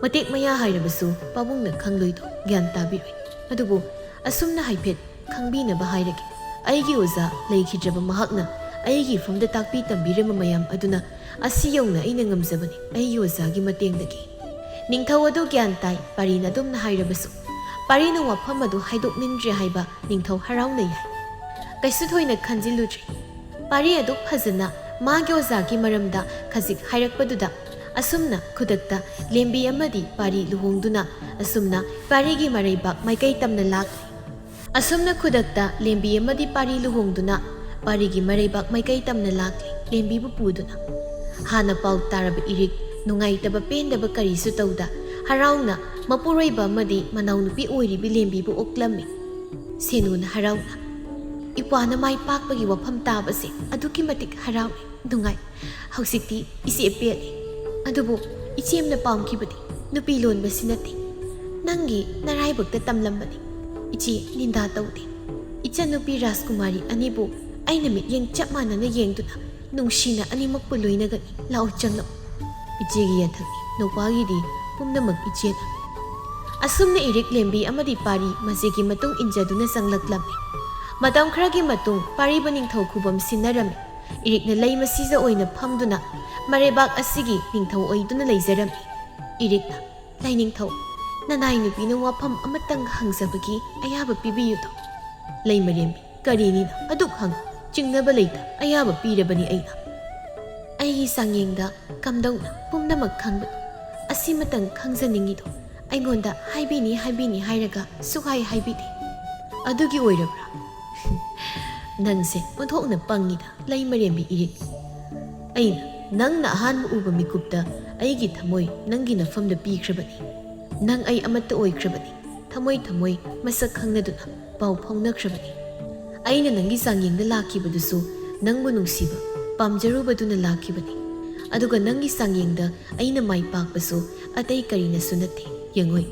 Matek maya hairabasu pabungna khangloido gyan tabiroi. Adubu asumna haipet khangbinaba hairagi. Aigi oza leikhijaba mahakna aigi famda takpi tambirama mayam aduna asi yongna aina ngamjabani aigi ozagi matengdagi. Ningthau adu gyan tai parina dumna hairabasu. Parina wafam adu haidok nindre haiba ningthau harauna yai. Kaisu thoina khanjiludri. Pari aduk phajana magi ozagi maramda khazik hairakpaduda asumna khudakta lembi amadi pari luhongduna asumna parigi maraibak maikai tamna lakli. Asumna khudakta lembi amadi pari luhongduna parigi maraibak maikai tamna lakli lembi bu puduna. Hana pau taraba irik nungaitaba pendaba karisu tawda harauna mapuroiba amadi manaunupi oiribi lembi bu oklami. Senuna harauna. Ipwana mai pakpagi wafam tabase aduki matik harawi nungai. Hausikti isi epeli. Adubu ichemna pamkibadi nupi lonba sinati. Nangi naraibakta tamlambani. Ichi ninda tawde. Icha nupi Rajkumari anibu aina mityeng chap manana yengduna nungshina animak puloinagani lao changlaw. Ichigi yathagi nupagidi pumnamak ichena. Asumna irik lembi amadi pari masigi matung injaduna sanglaklamni. Matam kharaги matung pariba ningthau khubam sinarami. Irikna lei masija oina phamduna marebak asigi ningthau oiduna leijarami. Irikna lai ningthau nanai nupina wafam amatang hangzabagi ayaba pibiyu to. Lai marembi karini na aduk hang chingnaba leita ayaba pirabani aina. Aigi sangyengda kamdongna pumnamak khangba asimatang khangzaningi to. Aingonda haibini hairaga sukhai haibidi. Adugi oirabra. Nangse onthokna pangida lai marembi irik. Aina nangna ahanba uba mikupta aigi thamoi nangi nafamda pikhrabani. Nang ay amatta oikrabani. Thamoi masak khangnaduna pau phaunakrabani. Aina nangi sangyengda lakibadusu nangbu nungsiba pamjarubaduna lakibani. Aduga nangi sangyengda aina mai pakbasu atay karina sunate. Yangoi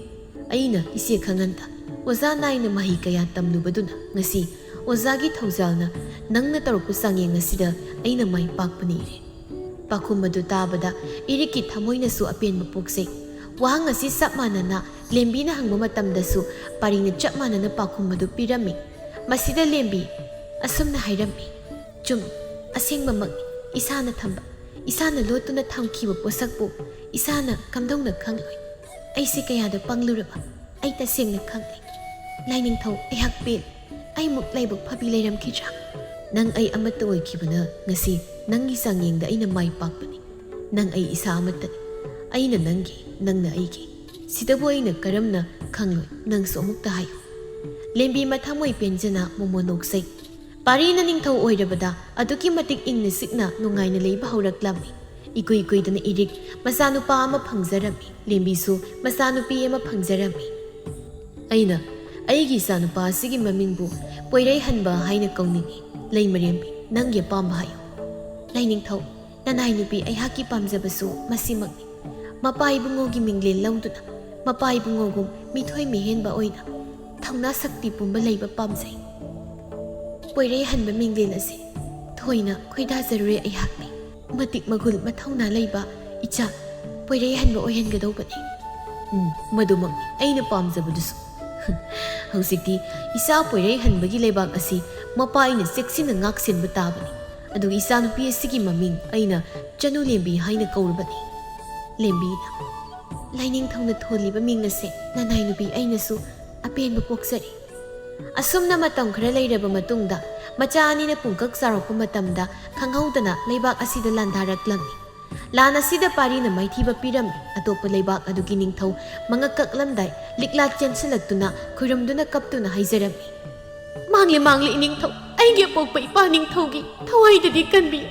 aina isi khanganta oza naina mahi kaya tamlubaduna ngasi ozagi thaujalna nangna tarukpu sangyeng ngasida aina mai pakpani ire. Pakhum madu tabada iriki thamoina su apenba poksei. Wahang ngasi sap manana lembi na hangba matamdasu parina chap manana pakhum madu pirami. Masida lembi asumna hairami. Chum asengba magni isana thamba. Isana lotuna thamkiba posakpu isana kamdongna khangloi. Aisi kayada pangluraba ay tasengna khanglai. Lai ningthau ay hakpil ay muklaybag phabi layram khidra. Nang ay amata oikibana ngasi nangi sangyengda ayna mai pakpani. Nang ay isa amatani ayna nangi nangna aigi. Sidabu ayna karamna khangloi nangsu amukta hayo. Lembi mathamoy penjana momonoksay. Parina ningthau oirabada aduki matik ingna sikna nungayna layba hawraklami. Ikoy dana irik masanupa ama phangjarami. Lembisu masanupi ama phangjarami. Aina aigi sanupa asigi mamingbu poirai hanba haina kauningi. Lai marembi nangya pamba hayo. Lai ningthau nanai nupi ay haki pamjabasu masimagni. Mapai bungogi mingle lauduna. Mapai bungogum mithoi mihenba oina. Thangna sakti pumba layba pamjai. Poirai hanba mingle nase thoina khoida zarure ay hakni. Matik magul mathauna layba icha poirai hanba oihangadobani. Madumang aina pamjabadusu. Hausikti isa poirai hanbagi laybak asi mapa aina seksina ngaksenba tabani. Adu isa nupi asigi maming aina chanu lembi haina kaurabani. Lembi na laining thongna tholiba mingnase nanai nupi ainasu apenba poksari. Asumna matam khara lairaba matungda macha anina pungkak sarokpa matamda khanghaudana laybak asida landharaklami. Lana sida parina maithiba pirami atopa laybak adugi ningthau mangakaklamdai likla chensilaktuna khurumduna kaptuna haijarami. Mangli ningthau aigi pokpa ipa ningthaugi thawaidadi kanbi.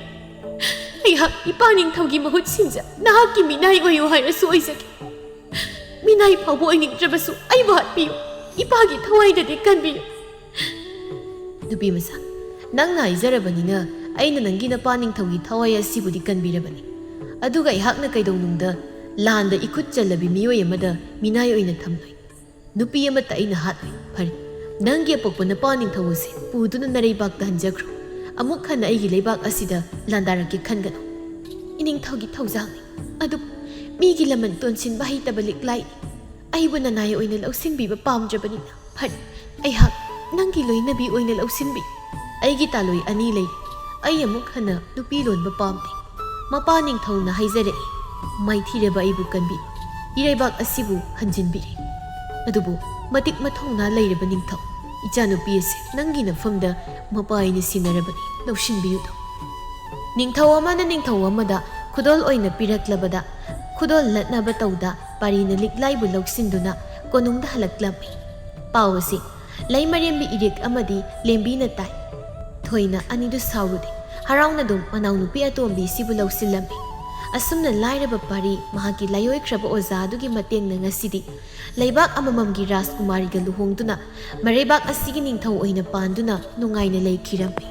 Aiha ipa ningthaugi mahut sinja nahaki minai oyo hairasu oisaki. Minai phawbo oiningtrabasu aibu hatpiyo. Ipagi thawaidadi kanbi. Nupi masa nangna haijarabανina aina nangi napa ningthaugi thawai asibudi kanbirabani. Aduga ihakna kaidongnungda landa ikut chalabi miyoi amada minai oina thamloi. Nupi amata aina hatloi phari nangi apokpa napa ningthawuse puduna nareibakta hanjakro. Amuk khana aigi leibak asida landaraki khangano. Iningthaugi thaujalni adu migi laman tonsinba haitaba liklai. Aibu nanai oina lausinbiba pamjabanina phari aihak nangi loinabi oina lausinbi. Aigi taloi ani lei. Ai amuk khana nupi lonba pamni. Mapa ningthauna haijare maithireba aibu kanbi. Iraibak asibu hanjinbiri. Adubu matik mathongna leiraba ningthau. Ichanupi ase nangi nafamda mapa aina sinarabani lausinbiyu do. Ningthau amana ningthau amada khudol oina piraklabada khudol latnaba tauda parina liklaibu lausinduna konungda halaklami. Pawasi lai marembi irik amadi lembina tai. Thoina anidu saurudi harauna dum manau nupi atombi sibu lausilami. Asumna lairaba pari mahaki layoi kraba oza adugi matengna ngasidi laibak amamamgi Rajkumari ga luhongduna marebak asigi ningthau oina panduna nungaina leikhirambi.